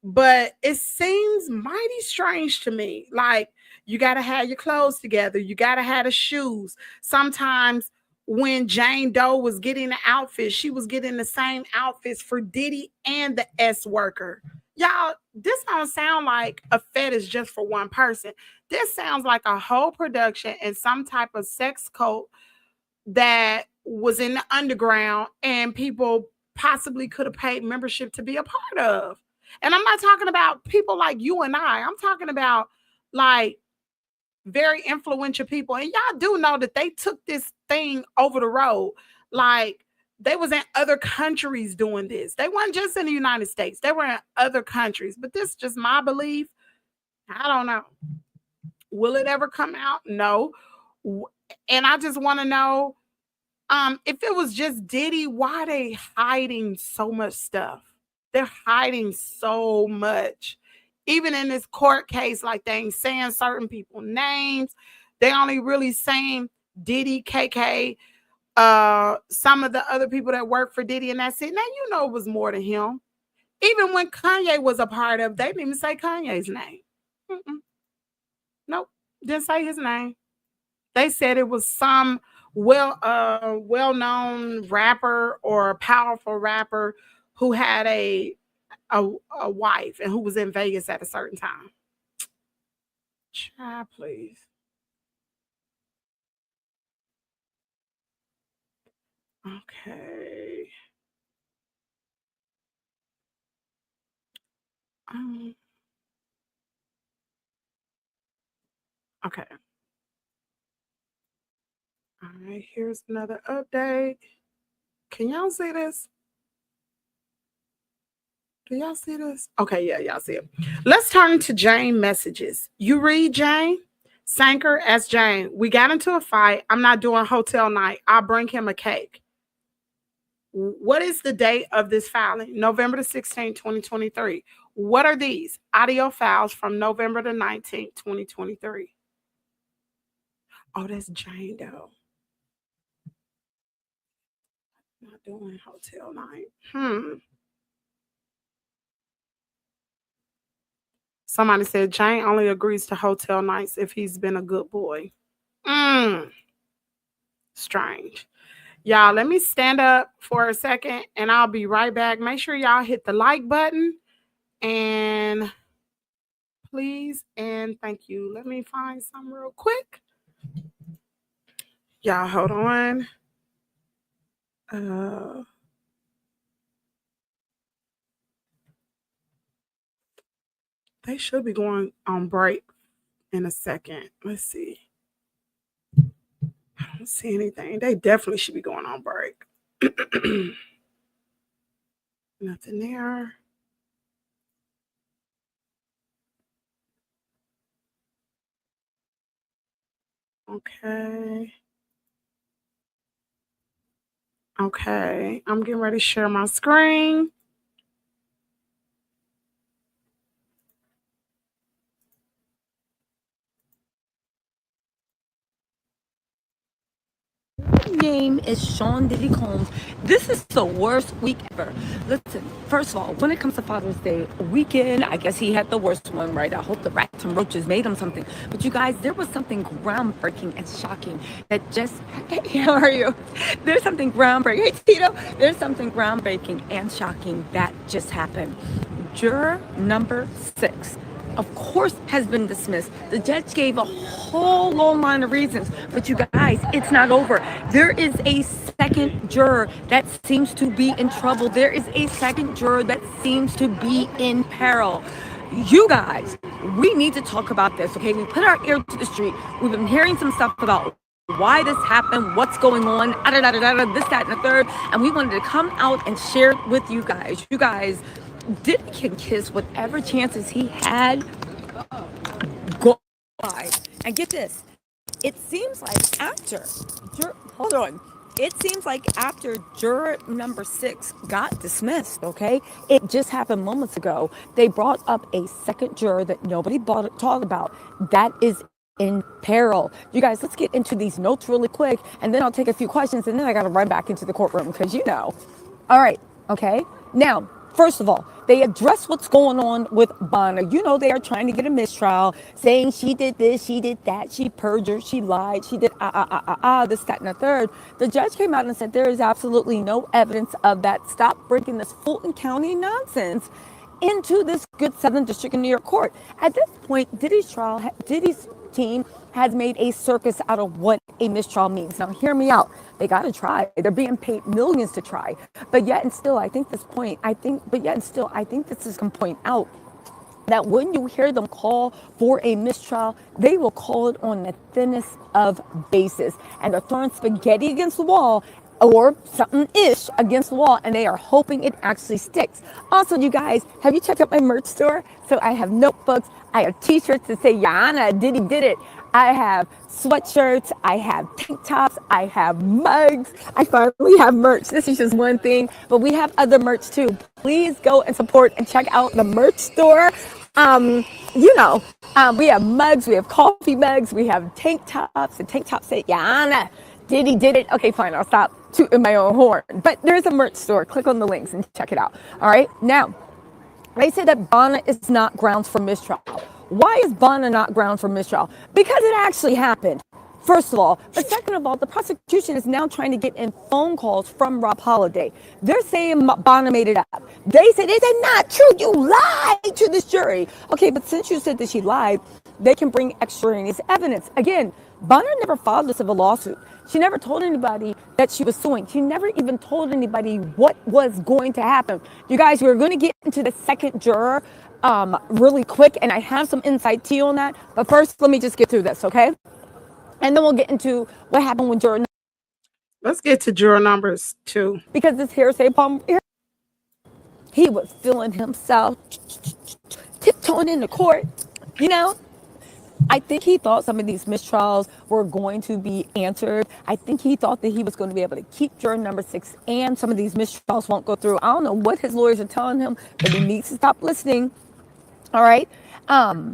Speaker 4: but it seems mighty strange to me. Like you got to have your clothes together. You got to have the shoes. Sometimes when Jane Doe was getting the outfit, she was getting the same outfits for Diddy and the S worker. Y'all, this don't sound like a fetish just for one person. This sounds like a whole production and some type of sex cult that was in the underground and people possibly could have paid membership to be a part of. And I'm not talking about people like you and I'm talking about like very influential people. And y'all do know that they took this thing over the road. Like they was in other countries doing this. They weren't just in the United States. They were in other countries. But this is just my belief. I don't know. Will it ever come out? No. And I just want to know if it was just Diddy, why are they hiding so much stuff? They're hiding so much. Even in this court case, like they ain't saying certain people names. They only really saying Diddy, KK, some of the other people that work for Diddy, and that's it. Now you know it was more than him. Even when Kanye was a part of, they didn't even say Kanye's name. Nope, didn't say his name. They said it was some well-known rapper or a powerful rapper who had a wife and who was in Vegas at a certain time. Child, please. Okay. Okay. All right, here's another update. Can y'all see this? Do y'all see this? Okay, yeah, y'all see it. Let's turn to Jane messages. You read Jane? Sanker as Jane. We got into a fight. I'm not doing hotel night. I'll bring him a cake. What is the date of this filing? November the 16th, 2023. What are these? Audio files from November the 19th, 2023. Oh, that's Jane though. Not doing hotel night. Somebody said Jane only agrees to hotel nights if he's been a good boy. Strange. Y'all, let me stand up for a second and I'll be right back. Make sure y'all hit the like button and please and thank you. Let me find some real quick. Y'all, hold on. They should be going on break in a second. Let's see. I don't see anything. They definitely should be going on break. Nothing there. Okay. Okay. I'm getting ready to share my screen.
Speaker 7: Name is Sean Diddy Combs. This is the worst week ever. Listen, first of all, when it comes to Father's Day weekend, I guess he had the worst one, right? I hope the rats and roaches made him something. But you guys, there was something groundbreaking and shocking that just, hey, how are you? There's something groundbreaking. Hey, Tito, there's something groundbreaking and shocking that just happened. Juror number 6, of course, has been dismissed. The judge gave a whole long line of reasons, but you guys, it's not over. There is a second juror that seems to be in trouble. There is a second juror that seems to be in peril. You guys, we need to talk about this, okay? We put our ear to the street. We've been hearing some stuff about why this happened, what's going on, this, that, and the third, and we wanted to come out and share it with you guys. You guys, Diddy can kiss whatever chances he had. Go by. And get this. It seems like after juror number 6 got dismissed, okay? It just happened moments ago. They brought up a second juror that nobody talked about. That is in peril. You guys, let's get into these notes really quick, and then I'll take a few questions, and then I got to run back into the courtroom because you know. All right, okay? Now, first of all, they address what's going on with Bonner. You know, they are trying to get a mistrial, saying she did this, she did that, she perjured, she lied, she did this, that, and the third. The judge came out and said there is absolutely no evidence of that. Stop bringing this Fulton County nonsense into this good Southern District of New York court. At this point, Diddy's team has made a circus out of what a mistrial means. Now, hear me out. They got to try. They're being paid millions to try. But yet and still, I think this is going to point out that when you hear them call for a mistrial, they will call it on the thinnest of bases. And they're throwing spaghetti against the wall or something-ish against the wall, and they are hoping it actually sticks. Also, you guys, have you checked out my merch store? So I have notebooks, I have t-shirts that say, Yana, Diddy did it. I have sweatshirts, I have tank tops, I have mugs. I finally have merch. This is just one thing, but we have other merch too. Please go and support and check out the merch store. We have mugs, we have coffee mugs, we have tank tops. The tank tops say, Yana, Diddy did it. Okay, fine, I'll stop tooting my own horn. But there's a merch store. Click on the links and check it out. All right, now, they say that Bonner is not grounds for mistrial. Why is Bonner not grounds for mistrial? Because it actually happened, first of all. But second of all, the prosecution is now trying to get in phone calls from Rob Holiday. They're saying Bonner made it up. They said not true. You lied to this jury. Okay, but since you said that she lied, they can bring extraneous evidence. Again, Bonner never filed a civil lawsuit. She never told anybody that she was suing. She never even told anybody what was going to happen. You guys, we're going to get into the second juror really quick, and I have some insight to you on that. But first, let me just get through this, okay? And then we'll get into what happened with juror.
Speaker 4: Let's get to juror numbers 2.
Speaker 7: Because this hearsay palm, he was feeling himself tiptoeing in the court, you know? I think he thought some of these mistrials were going to be answered. I think he thought that he was going to be able to keep juror number 6 and some of these mistrials won't go through. I don't know what his lawyers are telling him, but he needs to stop listening. All right.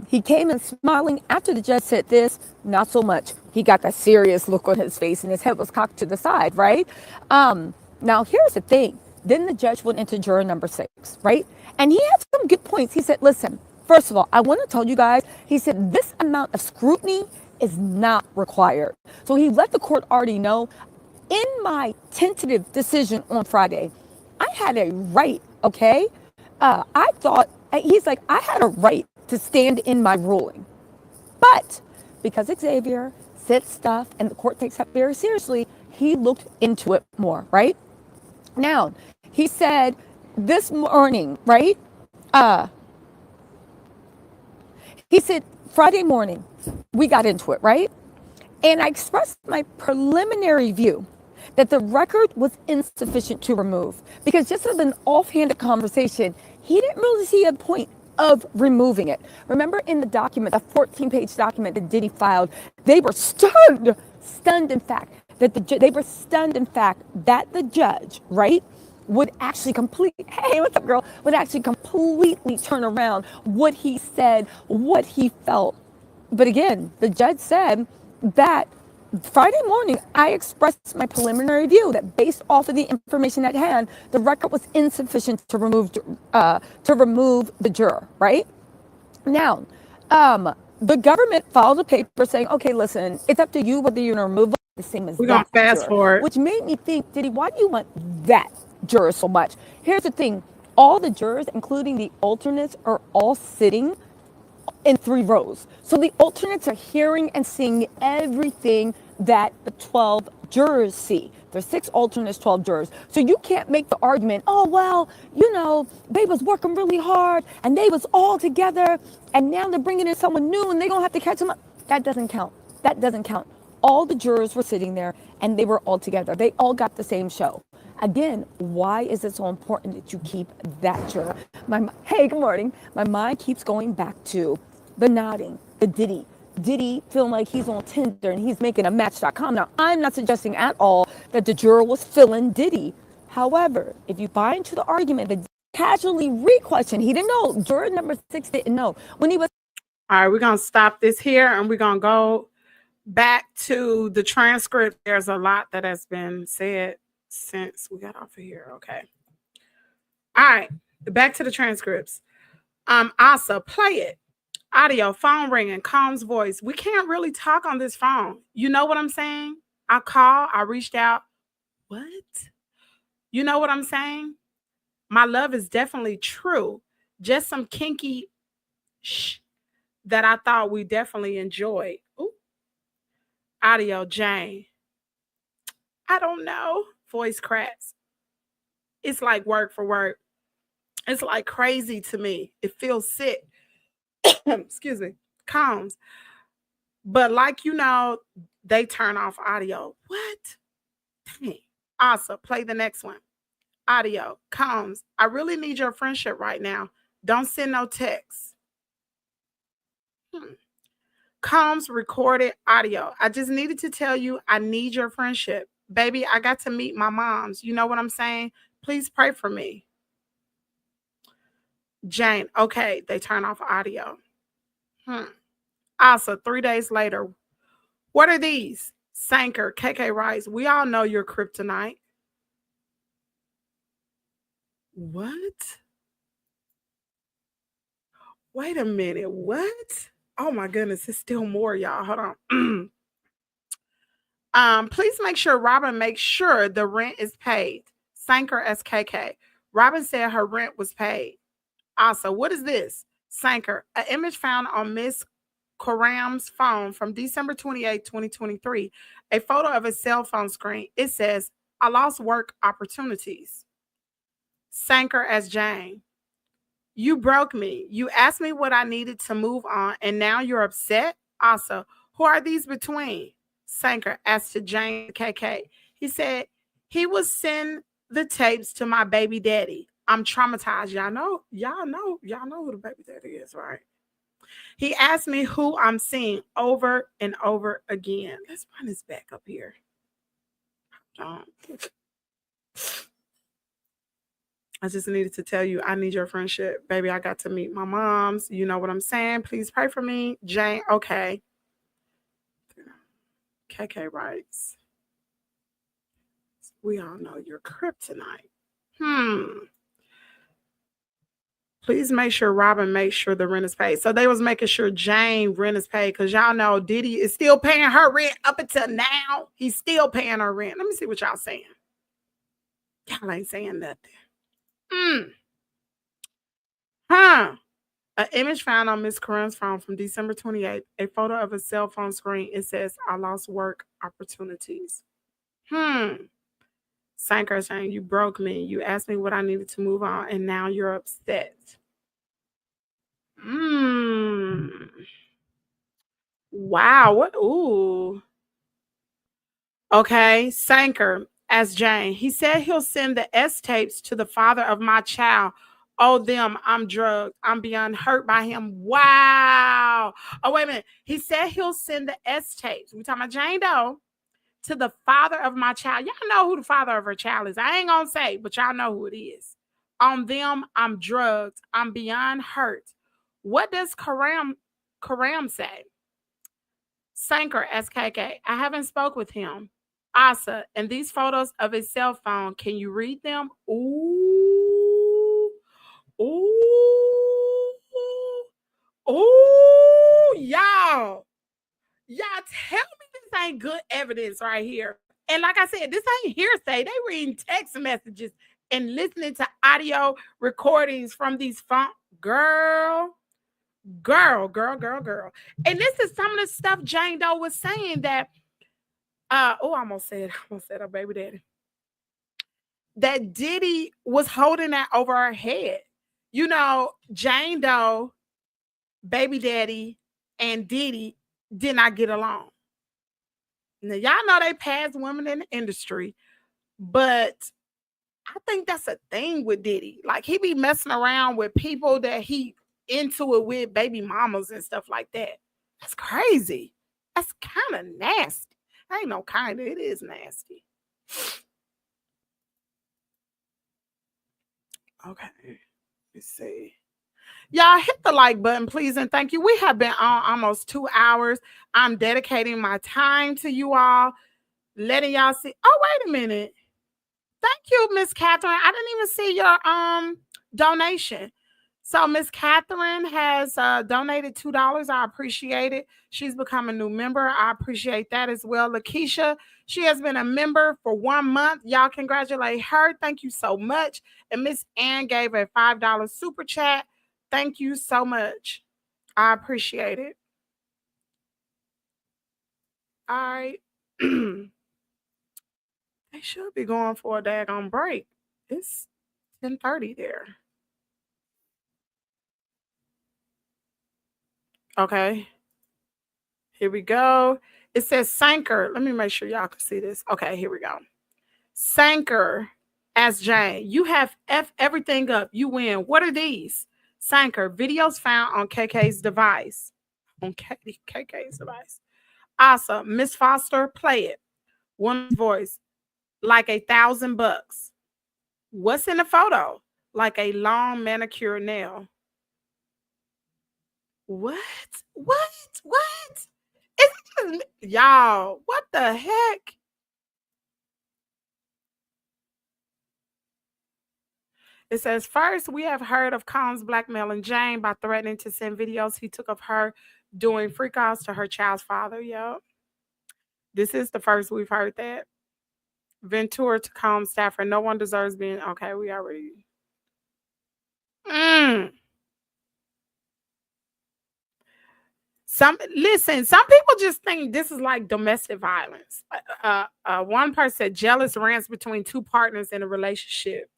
Speaker 7: He came in smiling after the judge said this, not so much. He got that serious look on his face and his head was cocked to the side, right? Now, here's the thing. Then the judge went into juror number 6, right? And he had some good points. He said, listen, first of all, I want to tell you guys, he said, this amount of scrutiny is not required. So he let the court already know, in my tentative decision on Friday, I had a right, okay? I thought, he's like, I had a right to stand in my ruling. But because Xavier said stuff and the court takes that very seriously, he looked into it more, right? Now, he said this morning, right? He said Friday morning, we got into it, right? And I expressed my preliminary view that the record was insufficient to remove because just as an offhanded conversation, he didn't really see a point of removing it. Remember in the document, the 14-page document that Diddy filed, they were stunned in fact, that the judge, right, would actually would actually completely turn around what he said, what he felt. But again, the judge said that Friday morning, I expressed my preliminary view that based off of the information at hand, the record was insufficient to remove the juror, right? Now, the government filed a paper saying, okay, listen, it's up to you whether you're going to remove the same as
Speaker 4: We're going to fast
Speaker 7: juror,
Speaker 4: forward.
Speaker 7: which made me think, Diddy, why do you want that juror so much? Here's the thing. All the jurors, including the alternates, are all sitting in 3 rows. So the alternates are hearing and seeing everything that the 12 jurors see. There's 6 alternates, 12 jurors. So you can't make the argument, oh, well, you know, they was working really hard and they was all together and now they're bringing in someone new and they're going to have to catch them up. That doesn't count. That doesn't count. All the jurors were sitting there and they were all together. They all got the same show. Again, why is it so important that you keep that juror? Hey, good morning. My mind keeps going back to the nodding, the Diddy feeling like he's on Tinder and he's making a Match.com. Now, I'm not suggesting at all that the juror was feeling Diddy. However, if you buy into the argument that casually re-questioned, he didn't know. Juror number 6 didn't know. When he was...
Speaker 4: All right, we're going to stop this here and we're going to go back to the transcript. There's a lot that has been said since we got off of here. Okay. All right, back to the transcripts. Asa, play it. Audio, phone ringing, Calm's voice. We can't really talk on this phone. You know what I'm saying? I called, I reached out. What? You know what I'm saying? My love is definitely true. Just some kinky that I thought we definitely enjoyed. Ooh. Audio, Jane. I don't know. Voice cracks. It's like work for work. It's like crazy to me. It feels sick. Excuse me. Calms. But like, you know, they turn off audio. What? Dang. Asa, play the next one. Audio. Calms. I really need your friendship right now. Don't send no texts. Calms recorded audio. I just needed to tell you I need your friendship. Baby, I got to meet my moms. You know what I'm saying? Please pray for me. Jane, okay, they turn off audio. Asa, 3 days later. What are these? Sanker, KK Rice. We all know you're kryptonite. What? Wait a minute. What? Oh my goodness, it's still more, y'all. Hold on. Please make sure Robin makes sure the rent is paid. Sanker SKK. Robin said her rent was paid. Also, what is this? Sanker, an image found on Miss Coram's phone from December 28, 2023. A photo of a cell phone screen. It says, I lost work opportunities. Sanker as Jane. You broke me. You asked me what I needed to move on, and now you're upset? Also, who are these between? Sanker as to Jane KK. He said, he will send the tapes to my baby daddy. I'm traumatized. Y'all know who the baby daddy is, right? He asked me who I'm seeing over and over again. Let's run this back up here. I just needed to tell you, I need your friendship. Baby, I got to meet my moms. You know what I'm saying? Please pray for me. Jane, okay. KK writes, we all know you're kryptonite. Please make sure Robin makes sure the rent is paid. So they was making sure Jane rent is paid because y'all know Diddy is still paying her rent up until now. He's still paying her rent. Let me see what y'all saying. Y'all ain't saying nothing. An image found on Miss Karen's phone from December 28th, a photo of a cell phone screen. It says, I lost work opportunities. Sanker saying, you broke me. You asked me what I needed to move on, and now you're upset. Wow. What? Ooh. Okay. Sanker as Jane. He said he'll send the S tapes to the father of my child. Oh, them, I'm drugged. I'm beyond hurt by him. Wow. Oh, wait a minute. He said he'll send the S tapes. We talking about Jane Doe to the father of my child. Y'all know who the father of her child is. I ain't gonna say, but y'all know who it is. On them, I'm drugged. I'm beyond hurt. What does Karam say? Sanker SKK. I haven't spoke with him. Asa, and these photos of his cell phone, can you read them? Ooh. Ooh. Ooh. Y'all tell me this ain't good evidence right here. And like I said, this ain't hearsay. They reading text messages and listening to audio recordings from these phone. Girl. And this is some of the stuff Jane Doe was saying that I almost said her baby daddy. That Diddy was holding that over her head. You know, Jane Doe, baby daddy, and Diddy did not get along. Now, y'all know they passed women in the industry, but I think that's a thing with Diddy. Like, he be messing around with people that he into it with, baby mamas and stuff like that. That's crazy. That's kind of nasty. Ain't no kind of, it is nasty. Okay, let's see. Y'all hit the like button, please, and thank you. We have been on almost 2 hours. I'm dedicating my time to you all, letting y'all see. Oh, wait a minute. Thank you, Miss Catherine. I didn't even see your donation. So Miss Catherine has donated $2. I appreciate it. She's become a new member. I appreciate that as well. Lakeisha, she has been a member for 1 month. Y'all congratulate her. Thank you so much. And Miss Ann gave a $5 super chat. Thank you so much. I appreciate it. All right. They should be going for a daggone break. It's 10:30 there. Okay. Here we go. It says Sanker. Let me make sure y'all can see this. Okay, here we go. Sanker as Jane. You have F everything up. You win. What are these? Sanker. Videos found on KK's device. On KK's device. Awesome. Miss Foster, play it. Woman's voice. Like $1,000. What's in the photo? Like a long manicure nail. What? It's y'all, what the heck? It says, first, we have heard of Combs blackmailing Jane by threatening to send videos he took of her doing freak offs to her child's father. Yep. This is the first we've heard that. Ventura to Combs staffer. No one deserves being. Okay, we already. Some people just think this is like domestic violence. One person said jealous rants between two partners in a relationship.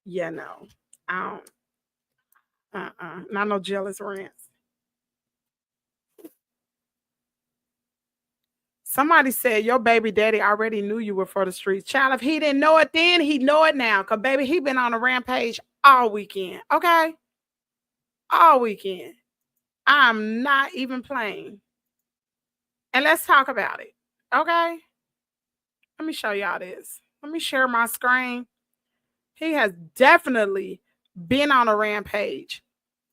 Speaker 4: Yeah, no, I don't. Not no jealous rants. Somebody said your baby daddy already knew you were for the streets. Child, if he didn't know it then, he know it now. Cause baby, he been on a rampage all weekend. Okay, all weekend. I'm not even playing. And let's talk about it. Okay? Let me show y'all this. Let me share my screen. He has definitely been on a rampage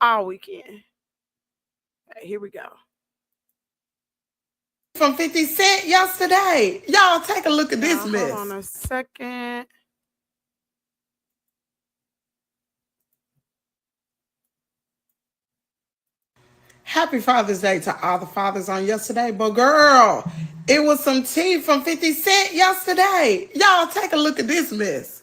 Speaker 4: all weekend. Okay, here we go.
Speaker 9: From 50 Cent yesterday. Y'all take a look at this mess.
Speaker 4: Hold on a second.
Speaker 9: Happy Father's Day to all the fathers on yesterday. But girl, it was some tea from 50 Cent yesterday. Y'all take a look at this mess.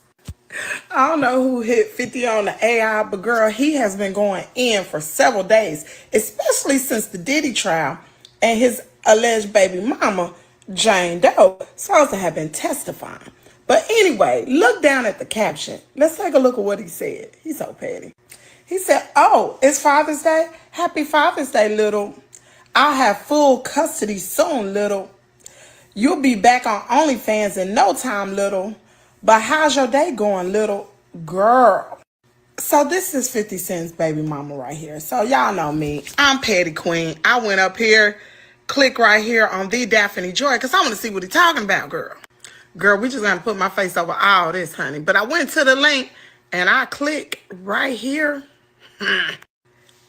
Speaker 9: I don't know who hit 50 on the AI, but girl, he has been going in for several days, especially since the Diddy trial and his alleged baby mama, Jane Doe, supposed to have been testifying. But anyway, look down at the caption. Let's take a look at what he said. He's so petty. He said, "Oh, it's Father's Day? Happy Father's Day, little. I'll have full custody soon, little. You'll be back on OnlyFans in no time, little. But how's your day going, little girl?" So this is 50 Cent's baby mama right here. So y'all know me. I'm Petty Queen. I went up here, click right here on the Daphne Joy, because I want to see what he's talking about, girl. Girl, we just gonna put my face over all this, honey. But I went to the link and I click right here.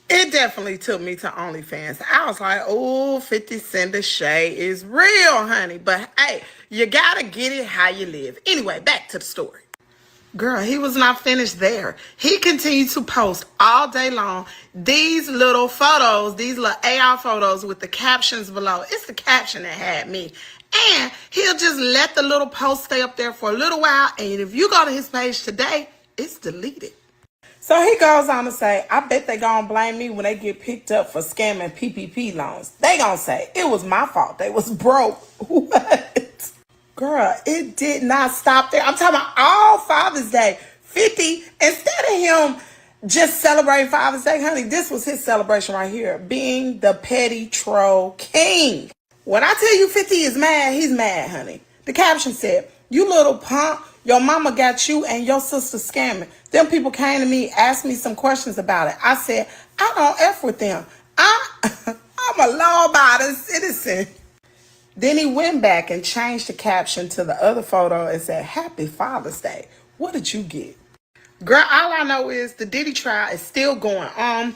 Speaker 9: It definitely took me to OnlyFans. I was like, oh, 50 Cent the shade is real, honey. But hey, you gotta get it how you live. Anyway, back to the story. Girl, he was not finished there. He continued to post all day long these little photos, these little AI photos with the captions below. It's the caption that had me. And he'll just let the little post stay up there for a little while. And if you go to his page today, it's deleted. So he goes on to say, I bet they gonna blame me when they get picked up for scamming PPP loans. They gonna say, it was my fault. They was broke. What? Girl, it did not stop there. I'm talking about all Father's Day. 50, instead of him just celebrating Father's Day, honey, this was his celebration right here. Being the petty troll king. When I tell you 50 is mad, he's mad, honey. The caption said, you little punk, your mama got you and your sister scamming. Them people came to me, asked me some questions about it. I said, I don't F with them. I'm a law-abiding citizen. Then he went back and changed the caption to the other photo and said, Happy Father's Day. What did you get? Girl, all I know is the Diddy trial is still going on.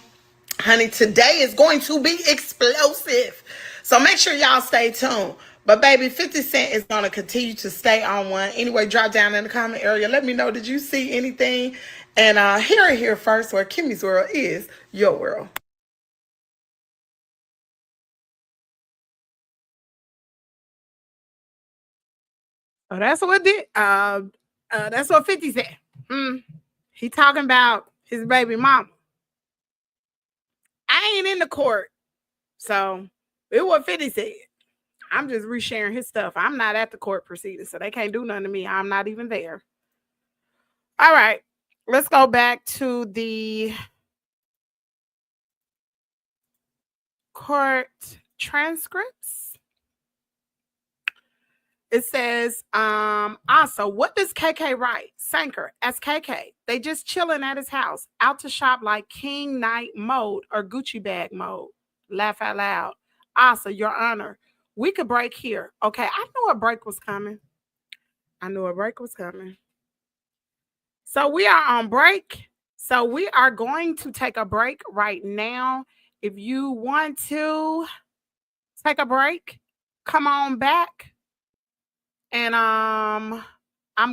Speaker 9: Honey, today is going to be explosive. So make sure y'all stay tuned. But baby, 50 Cent is going to continue to stay on one. Anyway, drop down in the comment area. Let me know, did you see anything? And hear it here first, where Kimmy's world is your world.
Speaker 4: Oh, that's what that's what 50 said. He talking about his baby mama. I ain't in the court. So it what 50 said. I'm just resharing his stuff. I'm not at the court proceedings, so they can't do nothing to me. I'm not even there. All right. Let's go back to the court transcripts. It says, also, what does KK write? Sanker, as KK. They just chilling at his house, out to shop like King Knight mode or Gucci bag mode. Laugh out loud. Asa, Your Honor, we could break here. Okay, I knew a break was coming. So we are on break. So we are going to take a break right now. If you want to take a break, come on back. And I'm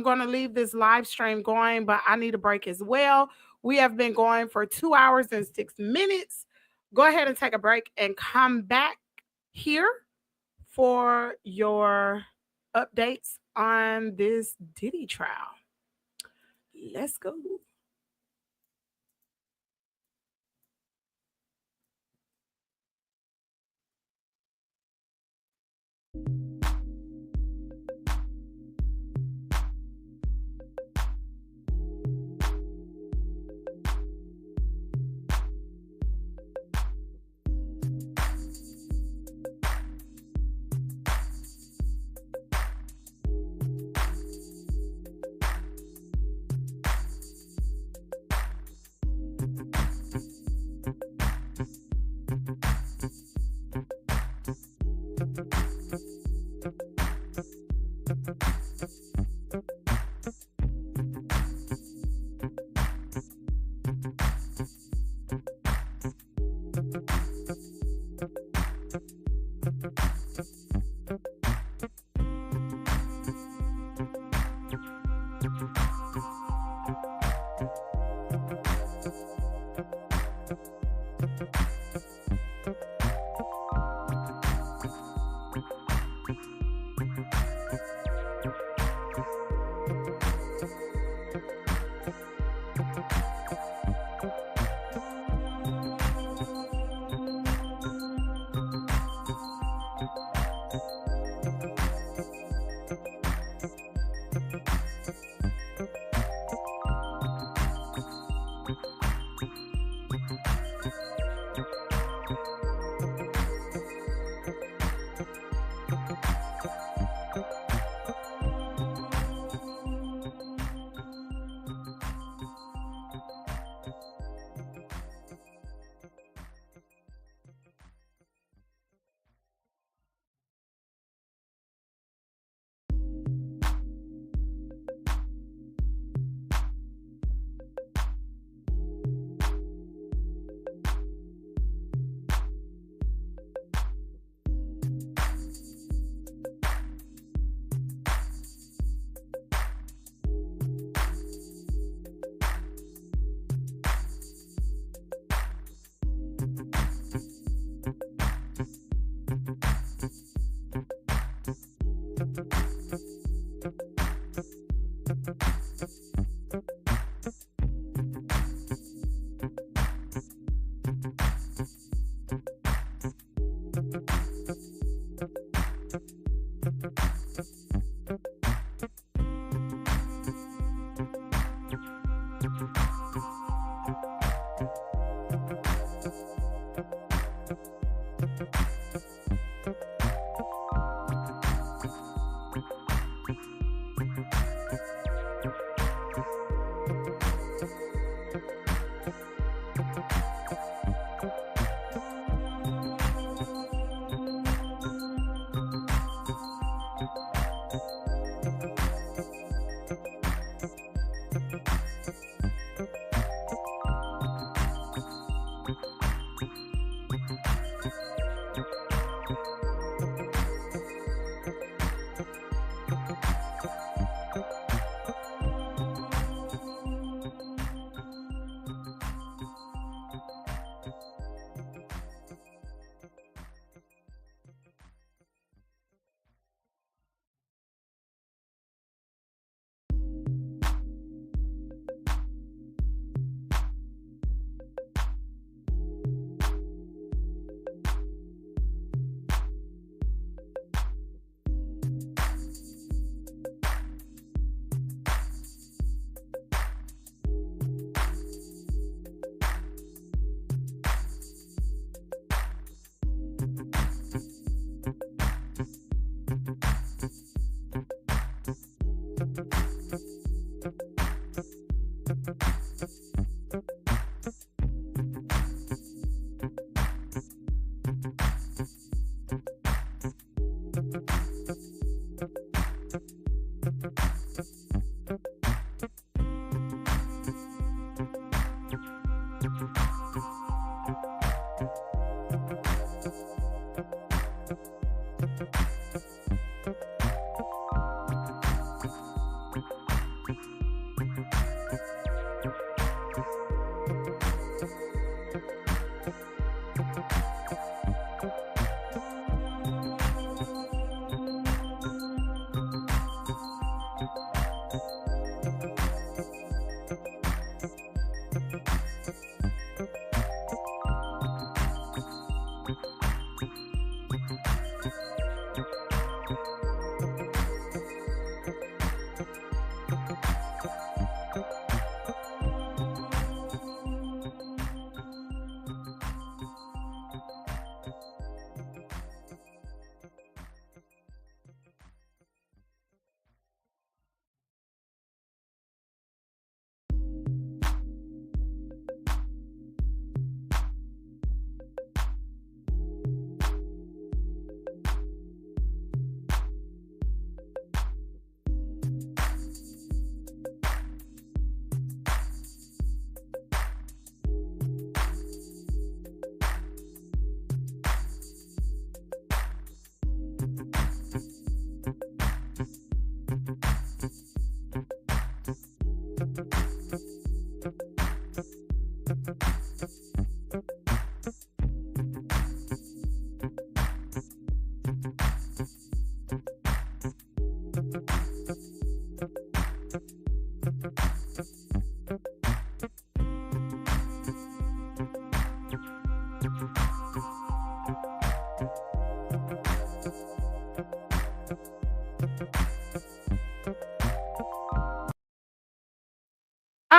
Speaker 4: going to leave this live stream going, but I need a break as well. We have been going for 2 hours and 6 minutes. Go ahead and take a break and come back here for your updates on this Diddy trial. Let's go.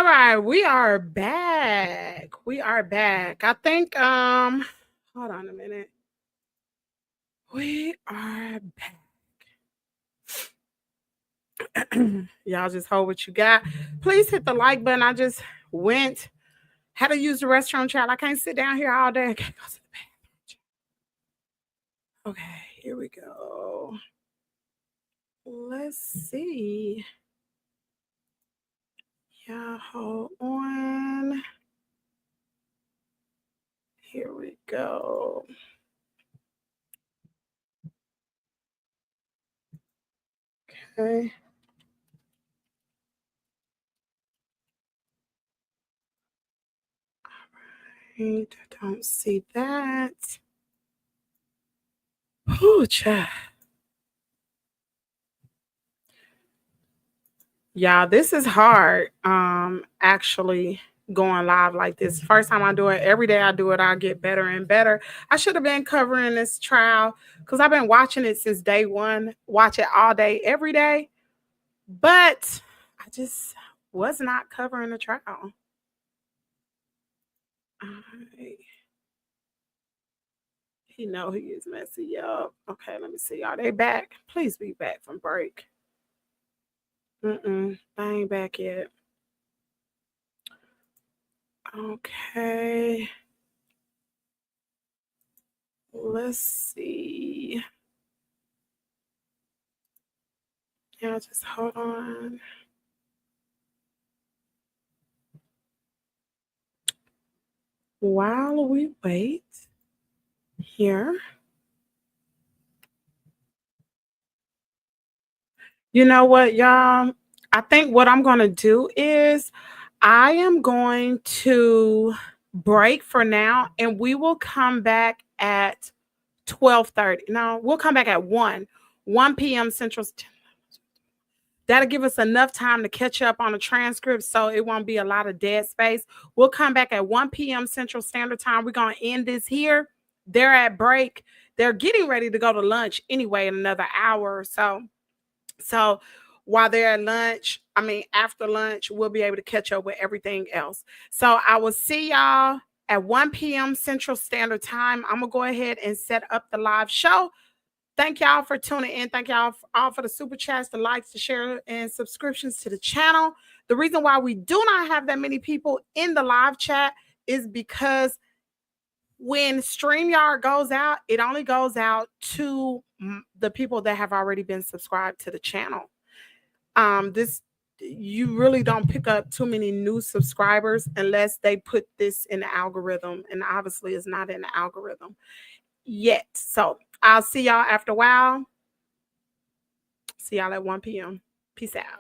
Speaker 4: right, we are back. We are back. I think hold on a minute. We are back. Y'all just hold what you got. Please hit the like button. I just went, had to use the restroom, child. I can't sit down here all day. I can't go to the bathroom. Okay, here we go. Let's see. Yeah, hold on. Here we go. Okay. All right, I don't see that. Oh, child. Yeah, this is hard. Actually going live like this. First time I do it, every day I do it, I get better and better. I should have been covering this trial because I've been watching it since day one, watch it all day, every day. But I just was not covering the trial. All right. He know he is messy up. Okay, let me see. Are they back? Please be back from break. They ain't back yet. Okay. Let's see. Yeah, just hold on. While we wait here. You know what, y'all? I think what I'm going to do is I am going to break for now and we will come back at 12:30. No, we'll come back at 1 p.m. Central. That'll give us enough time to catch up on the transcript so it won't be a lot of dead space. We'll come back at 1 p.m. Central Standard Time. We're going to end this here. They're at break. They're getting ready to go to lunch anyway in another hour or so. So while they're at lunch, after lunch, we'll be able to catch up with everything else. So I will see y'all at 1 p.m. Central Standard Time. I'm going to go ahead and set up the live show. Thank y'all for tuning in. Thank y'all all for the super chats, the likes, the share, and subscriptions to the channel. The reason why we do not have that many people in the live chat is because when StreamYard goes out, it only goes out to the people that have already been subscribed to the channel. You really don't pick up too many new subscribers unless they put this in the algorithm, and obviously it's not in the algorithm yet. So I'll see y'all after a while. See y'all at 1 p.m. Peace out.